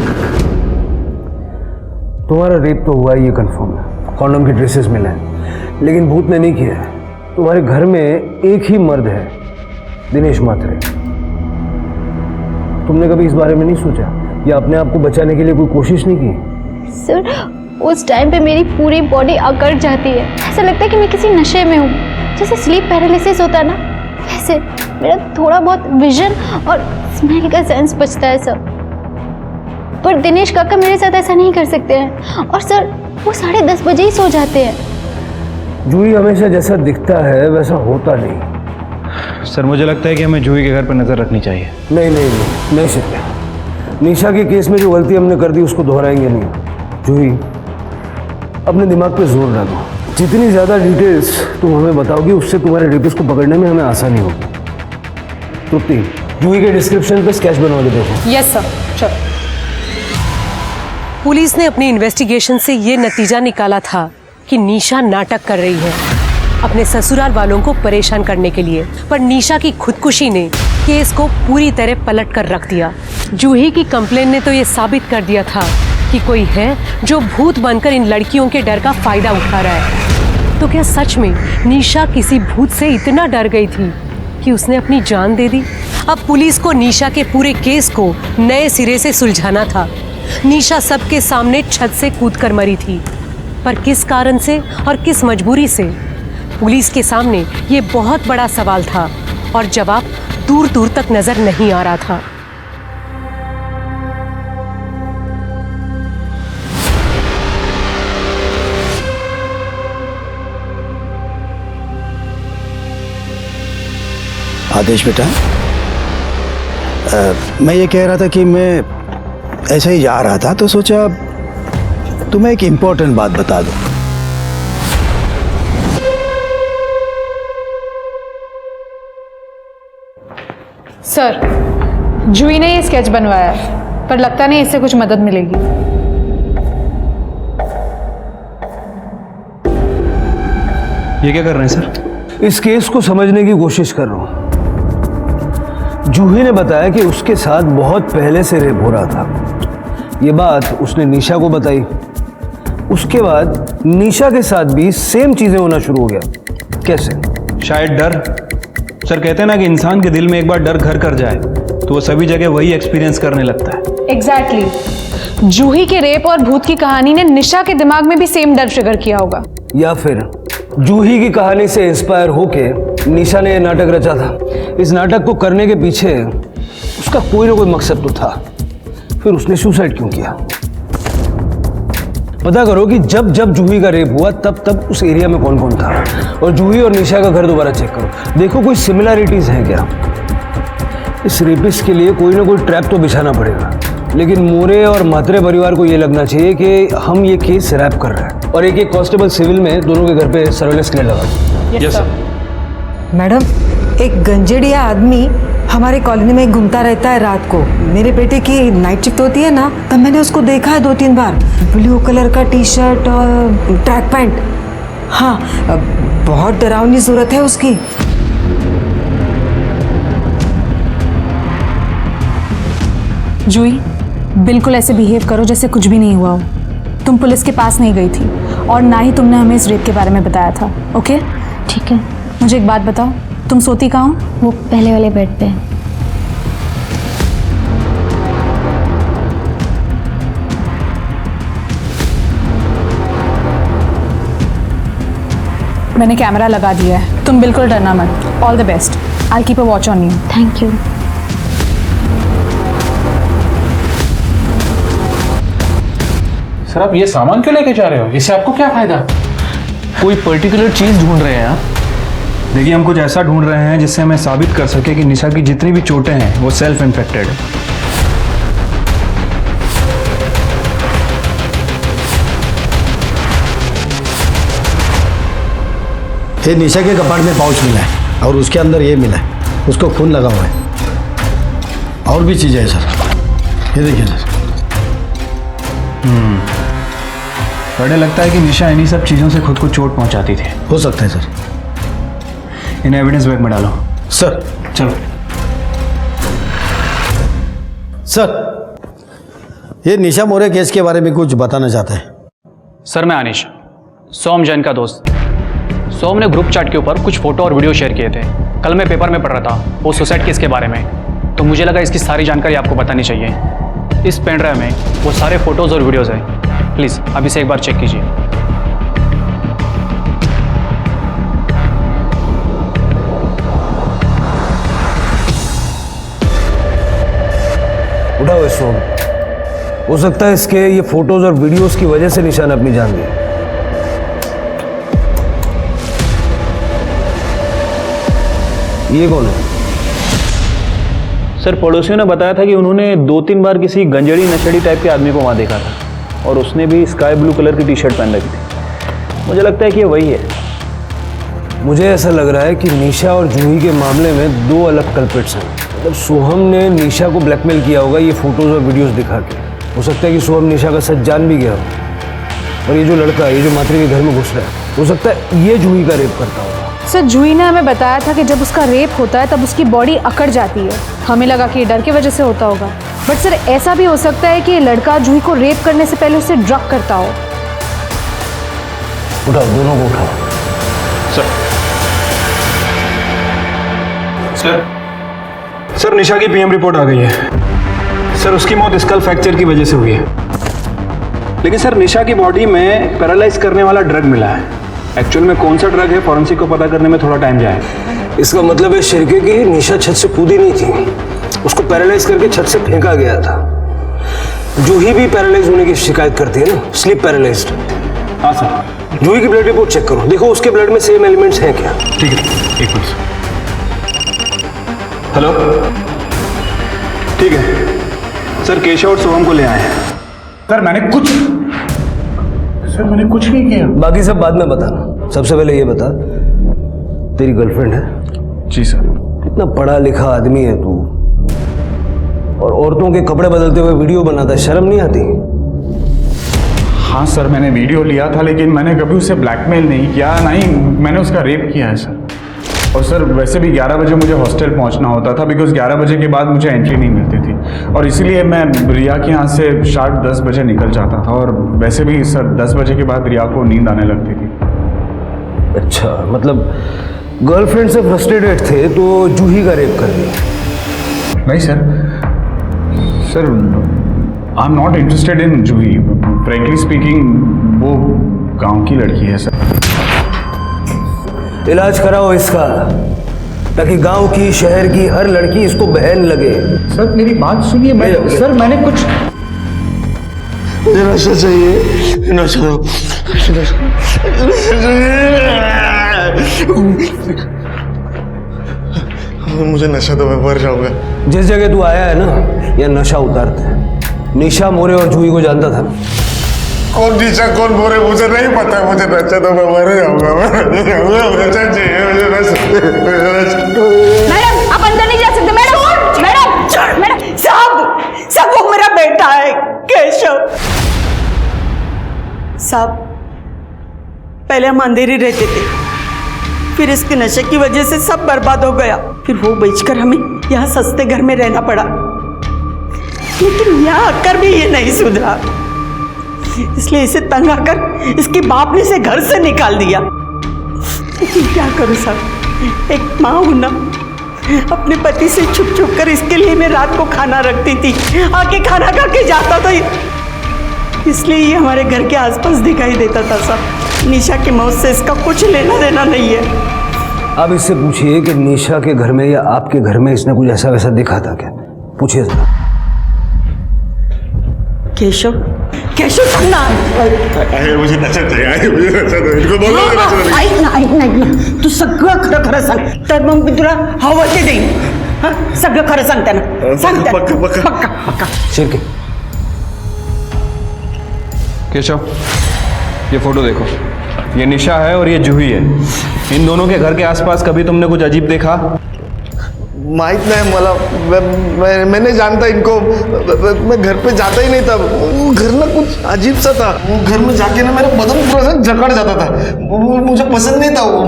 तुम्हारा रेप तो हुआ ही, ये कंफर्म है। कॉन्डम की ड्रेसेस मिले हैं, लेकिन भूत ने नहीं किया है। तुम्हारे घर में एक ही मर्द है, दिनेश माथुरे। तुमने कभी इस बारे में नहीं सोचा या अपने आप को बचाने के लिए कोई कोशिश नहीं की? सर, उस टाइम पे मेरी पूरी बॉडी अकड़ जाती है। ऐसा लगता है कि मैं किसी नशे में हूँ। जैसे स्लीप पैरालिसिस होता है ना, वैसे मेरा थोड़ा बहुत विजन और स्मेल का सेंस बचता है सर। पर दिनेश काका मेरे साथ ऐसा नहीं कर सकते हैं। और सर, वो 10:30 बजे ही सो जाते हैं। जूही हमेशा जैसा दिखता है वैसा होता नहीं। सर, मुझे लगता है कि हमें जूही के घर पर नज़र रखनी चाहिए। नहीं सत्या। निशा के केस में जो गलती हमने कर दी उसको दोहराएंगे नहीं। जूही, अपने दिमाग पे जोर डालो। जितनी ज़्यादा डिटेल्स तुम हमें बताओगी, उससे तुम्हारे रेपिस्ट को पकड़ने में हमें आसानी होगी। तृप्ति, जूही के डिस्क्रिप्शन पे स्केच बनवा के देखो। यस सर, चलो। पुलिस ने अपनी इन्वेस्टिगेशन से ये नतीजा निकाला था कि निशा नाटक कर रही है अपने ससुराल वालों को परेशान करने के लिए, पर निशा की खुदकुशी ने केस को पूरी तरह पलट कर रख दिया। जूही की कंप्लेन ने तो ये साबित कर दिया था कि कोई है जो भूत बनकर इन लड़कियों के डर का फायदा उठा रहा है। तो क्या सच में निशा किसी भूत से इतना डर गई थी कि उसने अपनी जान दे दी? अब पुलिस को निशा के पूरे केस को नए सिरे से सुलझाना था। निशा सबके सामने छत से कूदकर मरी थी, पर किस कारण से और किस मजबूरी से? पुलिस के सामने ये बहुत बड़ा सवाल था और जवाब दूर दूर तक नजर नहीं आ रहा था। आदेश बेटा, मैं ये कह रहा था कि मैं ऐसे ही जा रहा था तो सोचा तुम्हें एक इम्पोर्टेंट बात बता दूं। सर, जूही ने ये स्केच बनवाया है, पर लगता नहीं इससे कुछ मदद मिलेगी। ये क्या कर रहे हैं सर? इस केस को समझने की कोशिश कर रहा हूं। जूही ने बताया कि उसके साथ बहुत पहले से रेप हो रहा था। ये बात उसने निशा को बताई। उसके बाद निशा के साथ भी सेम चीजें होना शुरू हो गया। कैसे? शायद डर। सर कहते हैं ना कि इंसान के दिल में एक बार डर घर कर जाए तो वो सभी जगह वही एक्सपीरियंस करने लगता है। एग्जैक्टली। जूही के रेप और भूत की कहानी ने निशा के दिमाग में भी सेम डर ट्रिगर किया होगा। या फिर जूही की कहानी से इंस्पायर होके निशा ने यह नाटक रचा था। इस नाटक को करने के पीछे उसका कोई ना कोई मकसद तो था। फिर उसने सुसाइड क्यों किया? पता करो कि जब जब जूही का रेप हुआ तब तब उस एरिया में कौन कौन था, और जूही और निशा का घर दोबारा चेक करो। देखो कोई सिमिलरिटीज हैं क्या। इस रेपिस्ट के लिए कोई ना कोई ट्रैप तो बिछाना पड़ेगा। लेकिन मोरे और मात्रे परिवार को यह लगना चाहिए कि हम ये केस रैप कर रहे हैं, और एक कांस्टेबल सिविल में दोनों के घर पे सर्वेलेंस के लिए लगा। Yes sir. मैडम, एक गंजेड़िया आदमी हमारे कॉलोनी में घूमता रहता है रात को। मेरे बेटे की नाइट शिफ्ट होती है ना, तब मैंने उसको देखा है 2-3 बार। ब्लू कलर का टी शर्ट और ट्रैक पैंट। हाँ, बहुत डरावनी सूरत है उसकी। जूही, बिल्कुल ऐसे बिहेव करो जैसे कुछ भी नहीं हुआ हो। तुम पुलिस के पास नहीं गई थी और ना ही तुमने हमें इस रेप के बारे में बताया था। ओके? ठीक है। मुझे एक बात बताओ, तुम सोती कहाँ हो? वो पहले वाले बेड पे। मैंने कैमरा लगा दिया है, तुम बिल्कुल डरना मत। All the best. I keep a watch on you. Thank you. Sir आप ये सामान क्यों लेके जा रहे हो? इससे आपको क्या फायदा? कोई पर्टिकुलर चीज ढूंढ रहे हैं आप? देखिए, हम कुछ ऐसा ढूंढ रहे हैं जिससे हमें साबित कर सके कि निशा की जितनी भी चोटें हैं वो सेल्फ इन्फेक्टेड है। ये निशा के कपाट में पाउच मिला है और उसके अंदर ये मिला है, उसको खून लगा हुआ है। और भी चीज़ें हैं सर, ये देखिए सर। बड़े लगता है कि निशा इन्हीं सब चीज़ों से खुद को चोट पहुंचाती थी। हो सकता है सर। इन्हें एविडेंस बैग में डालो। सर चलो। सर, ये निशा मोरे केस के बारे में कुछ बताना चाहता है। सर मैं अनिश, सोम जैन का दोस्त। सोम ने ग्रुप चैट के ऊपर कुछ फोटो और वीडियो शेयर किए थे। कल मैं पेपर में पढ़ रहा था वो सुसाइड केस के बारे में, तो मुझे लगा इसकी सारी जानकारी आपको बतानी चाहिए। इस पेन ड्राइव में वो सारे फोटोज़ और वीडियोज़ हैं। प्लीज़ अब इसे एक बार चेक कीजिए। उठाओ इस फोन। हो सकता है इसके ये फोटोज और वीडियोस की वजह से निशा ने अपनी जान ली। ये कौन है? सर पड़ोसियों ने बताया था कि उन्होंने 2-3 बार किसी गंजेड़ी नशेड़ी टाइप के आदमी को वहाँ देखा था, और उसने भी स्काई ब्लू कलर की टी शर्ट पहन रखी थी। मुझे लगता है कि ये वही है। मुझे ऐसा लग रहा है कि निशा और जूही के मामले में 2 अलग कल्प्रिट्स हैं। मतलब सोहम ने निशा को ब्लैकमेल किया होगा ये फोटोज और वीडियोस दिखा के। हो सकता है कि सोहम निशा का सच जान भी गया हो, और ये जो लड़का, ये जो मात्री के घर में घुस रहा है, हो सकता है ये जूही का रेप करता होगा। सर, जूही ने हमें बताया था कि जब उसका रेप होता है तब उसकी बॉडी अकड़ जाती है। हमें लगा कि ये डर की वजह से होता होगा, बट सर ऐसा भी हो सकता है कि ये लड़का जूही को रेप करने से पहले उसे ड्रग करता हो। उठाओ, दोनों को उठाओ। सर निशा की पीएम रिपोर्ट आ गई है। सर उसकी मौत स्कल फ्रैक्चर की वजह से हुई है। लेकिन सर निशा की बॉडी में पैरालाइज करने वाला ड्रग मिला है। एक्चुअल में कौन सा ड्रग है फॉरेंसिक को पता करने में थोड़ा टाइम जाएगा। इसका मतलब है शिरके की निशा छत से कूदी नहीं थी, उसको पैरालाइज करके छत से फेंका गया था। जूही भी पैरालाइज होने की शिकायत करती है ना, स्लीप पैरालाइज्ड। हाँ सर। जूही की ब्लड रिपोर्ट चेक करो, देखो उसके ब्लड में सेम एलिमेंट्स हैं क्या। ठीक है, एक मिनट। हेलो, ठीक है सर, केशव और सोहम को ले आए हैं। सर मैंने कुछ नहीं किया। बाकी सब बाद में बताना। सबसे पहले ये बता, तेरी गर्लफ्रेंड है? जी सर। इतना पढ़ा लिखा आदमी है तू, और औरतों के कपड़े बदलते हुए वीडियो बनाता है, शर्म नहीं आती? हाँ सर, मैंने वीडियो लिया था, लेकिन मैंने कभी उसे ब्लैकमेल नहीं किया, ना ही मैंने उसका रेप किया है सर। और सर वैसे भी 11 बजे मुझे हॉस्टल पहुंचना होता था, बिकॉज 11 बजे के बाद मुझे एंट्री नहीं मिलती थी, और इसीलिए मैं रिया के यहाँ से शार्प 10 बजे निकल जाता था। और वैसे भी सर 10 बजे के बाद रिया को नींद आने लगती थी। अच्छा, मतलब गर्लफ्रेंड से फ्रस्ट्रेटेड थे तो जूही का रेप कर दिया? नहीं sir, I am not interested in Juhi. Frankly speaking वो गांव की लड़की है सर। इलाज कराओ इसका, ताकि गांव की, शहर की हर लड़की इसको बहन लगे। सर मेरी बात सुनिए, सर मैंने कुछ, मुझे नशा चाहिए, नशा मुझे नशा तो मैं मर जाऊंगा। जिस जगह तू आया है ना, यह नशा उतारते हैं। निशा मोरे और जूही को जानता था? कौन निशा कौन मोरे मुझे नहीं पता, मुझे नशा तो मैं मर जाऊंगा। नशा चाहिए मुझे, मैडम आप अंदर नहीं जा सकते। मैडम मैडम मैडम साहब वो मेरा बेटा है केशव साहब। पहले हम अंधेरी रहते थे, फिर इसके नशे की वजह से सब बर्बाद हो गया। फिर वो बेचकर हमें यहाँ सस्ते घर में रहना पड़ा, लेकिन यहाँ आकर भी ये नहीं सुधरा, इसलिए इसे तंग आकर इसके बाप ने इसे घर से निकाल दिया। लेकिन क्या करूँ साहब, एक माँ हूं ना, अपने पति से छुप छुप कर इसके लिए मैं रात को खाना रखती थी, आके खाना खा के जाता था, इसलिए ये हमारे घर के आसपास दिखाई देता था साहब। निशा की मौत से इसका कुछ लेना देना नहीं है। अब इससे पूछिए कि निशा के घर में या आपके घर में इसने कुछ ऐसा वैसा दिखा था क्या? पूछिए जरा। केशव केशव सुनना, मुझे नशा चाहिए, मुझे नशा दो, इनको बोलो नशा दो। ऐक ना तू सगळं खरं खरं सांग, तर मग मी तुला हवं ते देईन। हा सगळं खरं सांगते ना, सांगते पक्का। शिरके, केशव ये फोटो देखो, ये निशा है और ये जूही है। इन दोनों के घर के आसपास कभी तुमने कुछ अजीब देखा? माहित नहीं मला, मैं नहीं जानता इनको, मैं घर पे जाता ही नहीं था। वो घर ना कुछ अजीब सा था, वो घर में जाके ना मेरा बदन पूरा सा जकड़ जाता था, मुझे पसंद नहीं था वो।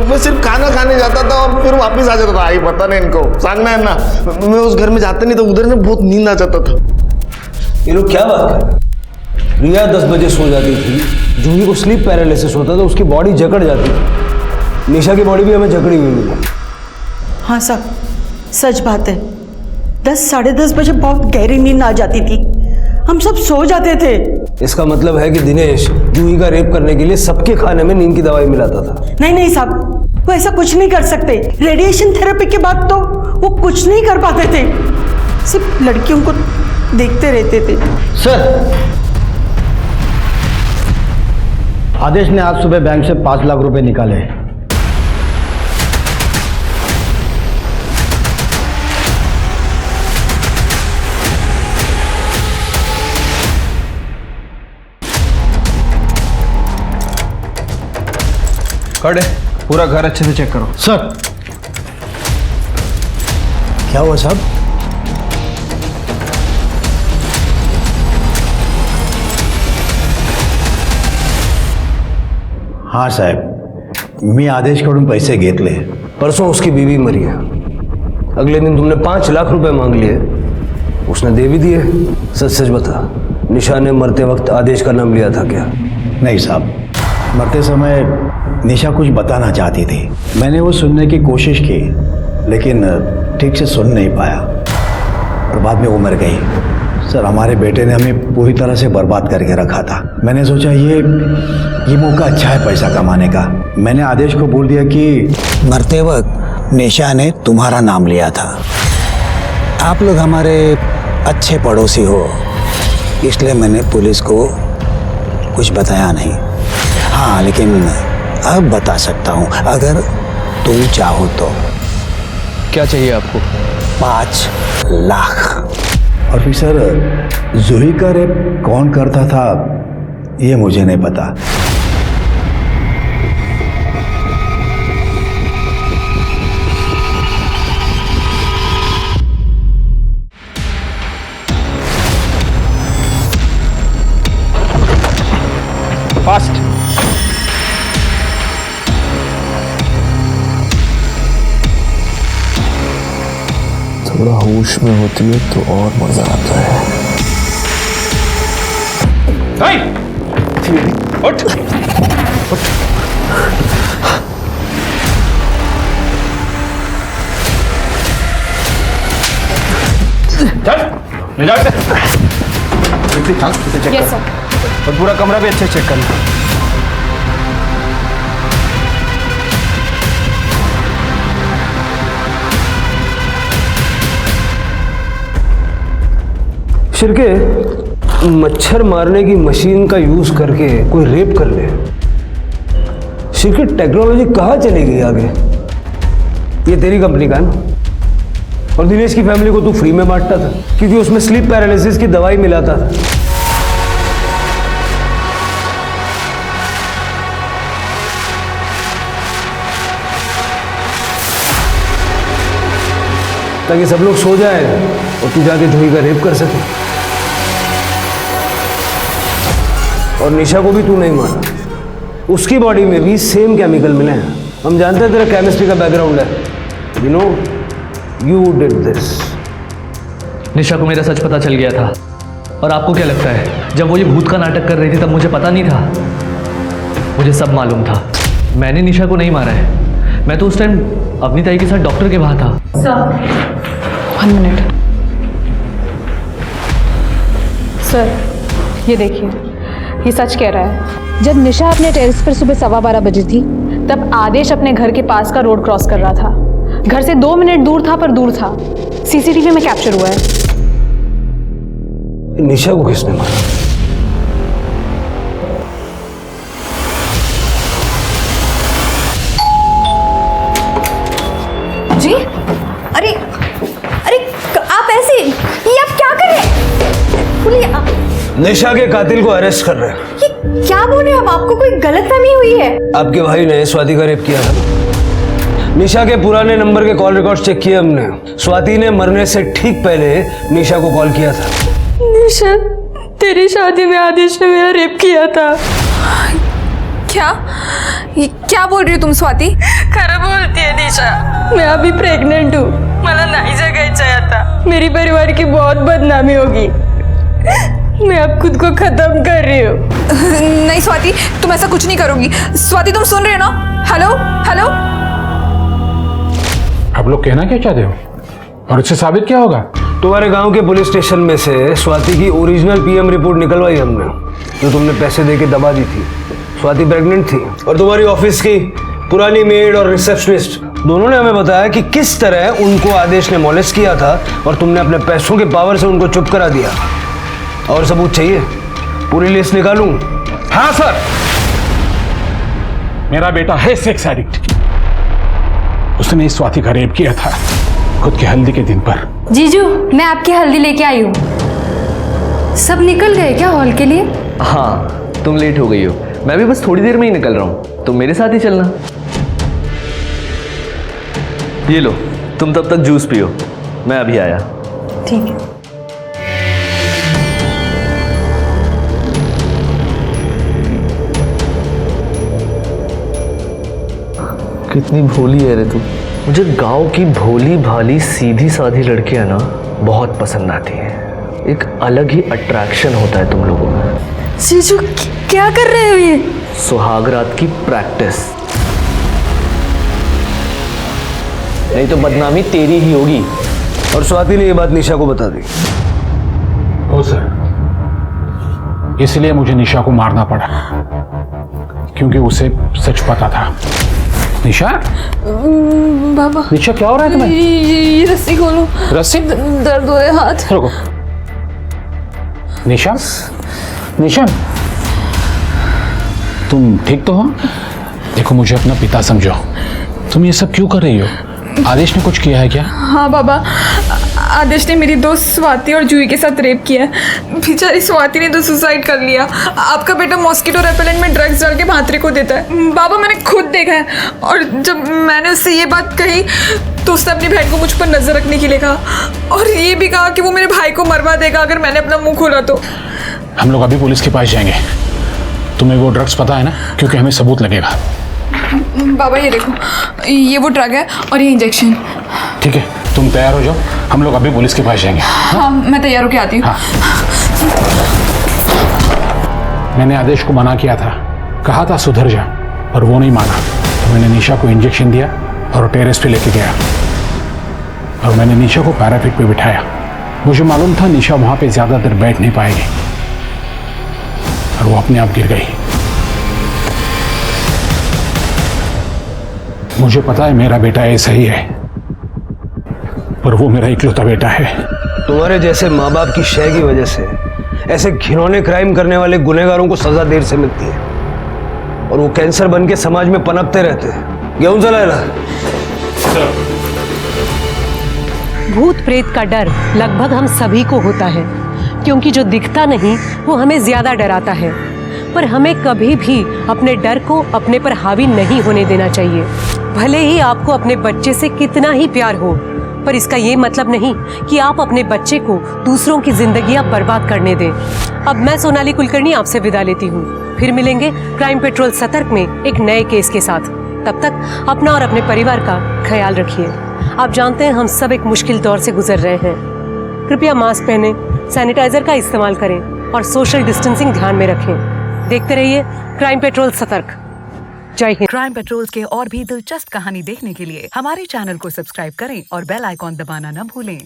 मैं सिर्फ खाना खाने जाता था और फिर वापस आ जाता था। आई पता नहीं इनको, सांगना है ना, मैं उस घर में जाता नहीं था, उधर ना बहुत नींद आ जाता था। ये लोग क्या बात कर रहे हैं? रिया 10 बजे सो जाती थी, जूही को स्लीप पैरालिसिस होता था, उसकी बॉडी जकड़ जाती थी। निशा की बॉडी भी हमें जकड़ी हुई मिली। हाँ साहब, सच बात है। 10 साढ़े 10 बजे बहुत गहरी नींद आ जाती थी, हम सब सो जाते थे। इसका मतलब है कि दिनेश जूही का रेप करने के लिए सबके खाने में नींद की दवाई मिलाता था। नहीं साहब, वो ऐसा कुछ नहीं कर सकते। रेडिएशन थेरेपी के बाद तो वो कुछ नहीं कर पाते थे, सिर्फ लड़कियों को देखते रहते थे। सर, आदेश ने आज सुबह बैंक से 5 लाख रुपए निकाले। खड़े, पूरा घर अच्छे से चेक करो। सर, क्या हुआ साहब? हाँ साहेब, मी आदेशकडून पैसे घेतले। परसों उसकी बीवी मरी है, अगले दिन तुमने 5 लाख रुपए मांग लिए, उसने दे भी दिए। सच सच बता, निशा ने मरते वक्त आदेश का नाम लिया था क्या? नहीं साहब, मरते समय निशा कुछ बताना चाहती थी, मैंने वो सुनने की कोशिश की, लेकिन ठीक से सुन नहीं पाया और बाद में वो मर गई। सर, हमारे बेटे ने हमें पूरी तरह से बर्बाद करके रखा था। मैंने सोचा ये मौका अच्छा है पैसा कमाने का। मैंने आदेश को बोल दिया कि मरते वक्त निशा ने तुम्हारा नाम लिया था। आप लोग हमारे अच्छे पड़ोसी हो, इसलिए मैंने पुलिस को कुछ बताया नहीं। हाँ, लेकिन अब बता सकता हूँ अगर तुम चाहो तो। क्या चाहिए आपको? 5 लाख। और फिर सर, जूही का रेप कौन करता था ये मुझे नहीं पता। फास्ट। थोड़ा होश में होती है तो और मजा आता है। उठ उठ। चल ले जा इसे। चल इसे चेक Yes, कर और पूरा कमरा भी अच्छे से चेक कर ले। शिरके, मच्छर मारने की मशीन का यूज करके कोई रेप कर ले, शिरके टेक्नोलॉजी कहाँ चली गई आगे? ये तेरी कंपनी का है ना? और दिनेश की फैमिली को तू फ्री में बांटता था क्योंकि उसमें स्लीप पैरालिसिस की दवाई मिलाता था। ताकि सब लोग सो जाए और तू जाके जूही का रेप कर सके। और निशा को भी तू नहीं मारा, उसकी बॉडी में भी सेम केमिकल मिले हैं। हम जानते हैं तेरा केमिस्ट्री का बैकग्राउंड है। You know you did this. Nisha को मेरा सच पता चल गया था। और आपको क्या लगता है, जब वो ये भूत का नाटक कर रही थी तब मुझे पता नहीं था? मुझे सब मालूम था। मैंने निशा को नहीं मारा है। मैं तो उस टाइम अपनी ताई के साथ डॉक्टर के वहां था। Sir 1 minute. सर ये देखिए, ये सच कह रहा है। जब निशा अपने टेरेस पर सुबह 12:15 बजे थी, तब आदेश अपने घर के पास का रोड क्रॉस कर रहा था। घर से 2 मिनट दूर था, पर दूर था। सीसीटीवी में कैप्चर हुआ है। निशा को किसने मारा? जी अरे अरे आप ऐसे, ये आप क्या कर रहे हैं? बोलिए। निशा के कातिल को अरेस्ट कर रहे हैं। ये क्या बोल रहे हैं आप? आपको कोई गलतफहमी हुई है? आपके भाई ने स्वाति का रेप किया था। निशा के पुराने नंबर के कॉल रिकॉर्ड चेक किए हमने। स्वाति ने मरने से ठीक पहले निशा को कॉल किया था। निशा, तेरी शादी में आदेश ने मेरा रेप किया था। क्या? ये क्या बोल रही हो तुम स्वाति? खरं बोलती है निशा। मैं अभी प्रेग्नेंट हूँ। मला नहीं जगायचं है आता। मेरी परिवार की बहुत बदनामी होगी। मैं अब खुद को खत्म कर रही हूँ। नहीं स्वाति, तुम ऐसा कुछ नहीं करोगी। स्वाति तुम सुन रहे हो ना? Hello hello. आप लोग कहना क्या चाहते हो और उससे साबित क्या होगा? तुम्हारे गांव के पुलिस स्टेशन में से स्वाति की ओरिजिनल पीएम रिपोर्ट निकलवाई हमने, जो तुमने पैसे देके दबा दी थी। स्वाति प्रेग्नेंट थी और तुम्हारी ऑफिस की पुरानी मेड और रिसेप्शनिस्ट दोनों ने हमें बताया कि किस तरह उनको आदेश ने मॉलेस्ट किया था और तुमने अपने पैसों के पावर से उनको चुप करा दिया। और सबूत चाहिए? पूरी लिस्ट निकालूं? हाँ सर, मेरा बेटा है सेक्स एडिक्ट। उसने इस स्वाति का रेप किया था खुद के हल्दी के दिन पर। जीजू, मैं आपकी हल्दी लेके आई हूँ। सब निकल गए क्या हॉल के लिए? हाँ, तुम लेट हो गई हो। मैं भी बस थोड़ी देर में ही निकल रहा हूँ, तुम मेरे साथ ही चलना। ये लो, तुम तब तक जूस पियो, मैं अभी आया। ठीक है। कितनी भोली है रे तू। मुझे गांव की भोली भाली सीधी साधी लड़कियां ना बहुत पसंद आती हैं। एक अलग ही अट्रैक्शन होता है तुम लोगों में। जीजू क्या कर रहे हो ये? सुहागरात की प्रैक्टिस। नहीं तो बदनामी तेरी ही होगी। और स्वाति ने ये बात निशा को बता दी। हो सर, इसलिए मुझे निशा को मारना पड़ा क्योंकि उसे सच पता था। निशा, बाबा, निशा क्या हो रहा है तुम्हें? ये रस्सी खोलो। रस्सी? दर्द हो रहे हाथ। रुको। निशा, निशा, तुम ठीक तो हो? देखो, मुझे अपना पिता समझो। तुम ये सब क्यों कर रही हो? आदेश ने कुछ किया है क्या? हाँ बाबा, आदेश ने मेरी दोस्त स्वाति और जूही के साथ रेप किया है। बेचारी स्वाति ने तो सुसाइड कर लिया। आपका बेटा मॉस्किटो रेपेलेंट में ड्रग्स डाल के भांत्रे को देता है। बाबा, मैंने खुद देखा है। और जब मैंने उससे ये बात कही तो उसने अपनी बहन को मुझ पर नजर रखने के लिए कहा और ये भी कहा कि वो मेरे भाई को मरवा देगा अगर मैंने अपना मुंह खोला तो। हम लोग अभी पुलिस के पास जाएंगे तुम्हें वो ड्रग्स पता है ना, क्योंकि हमें सबूत लगेगा। बाबा ये देखो, ये वो ड्रग है और ये इंजेक्शन। ठीक है, तुम तैयार हो जाओ, हम लोग अभी पुलिस के पास जाएंगे। हाँ, मैं तैयार होके आती हूँ। मैंने आदेश को मना किया था, कहा था सुधर जा, पर वो नहीं माना। तो मैंने निशा को इंजेक्शन दिया और टेरेस पे लेके गया, और मैंने निशा को पैराफिट पे बिठाया। मुझे मालूम था निशा वहां पे ज्यादा देर बैठ नहीं पाएगी, और वो अपने आप गिर गई। मुझे पता है मेरा बेटा ऐसा ही है, पर वो मेरा इकलौता बेटा है। तुम्हारे जैसे माँ बाप की शय की वजह से ऐसे घिनौने क्राइम करने वाले गुनहगारों को सजा देर से मिलती है, और वो कैंसर बन के समाज में पनपते रहते हैं। गेहूं चलाएला। भूत प्रेत का डर लगभग हम सभी को होता है, क्योंकि जो दिखता नहीं वो हमें ज्यादा डराता है। पर हमें कभी भी अपने डर को अपने पर हावी नहीं होने देना चाहिए। भले ही आपको अपने बच्चे से कितना ही प्यार हो, पर इसका ये मतलब नहीं कि आप अपने बच्चे को दूसरों की जिंदगियां बर्बाद करने दें। अब मैं सोनाली कुलकर्णी आपसे विदा लेती हूँ। फिर मिलेंगे क्राइम पेट्रोल सतर्क में एक नए केस के साथ। तब तक अपना और अपने परिवार का ख्याल रखिए। आप जानते हैं हम सब एक मुश्किल दौर से गुजर रहे हैं। कृपया मास्क पहनें, सैनिटाइजर का इस्तेमाल करें और सोशल डिस्टेंसिंग ध्यान में रखें। देखते रहिए क्राइम पेट्रोल सतर्क। जय हिंद। क्राइम पेट्रोल के और भी दिलचस्प कहानी देखने के लिए हमारे चैनल को सब्सक्राइब करें और बेल आइकॉन दबाना न भूलें।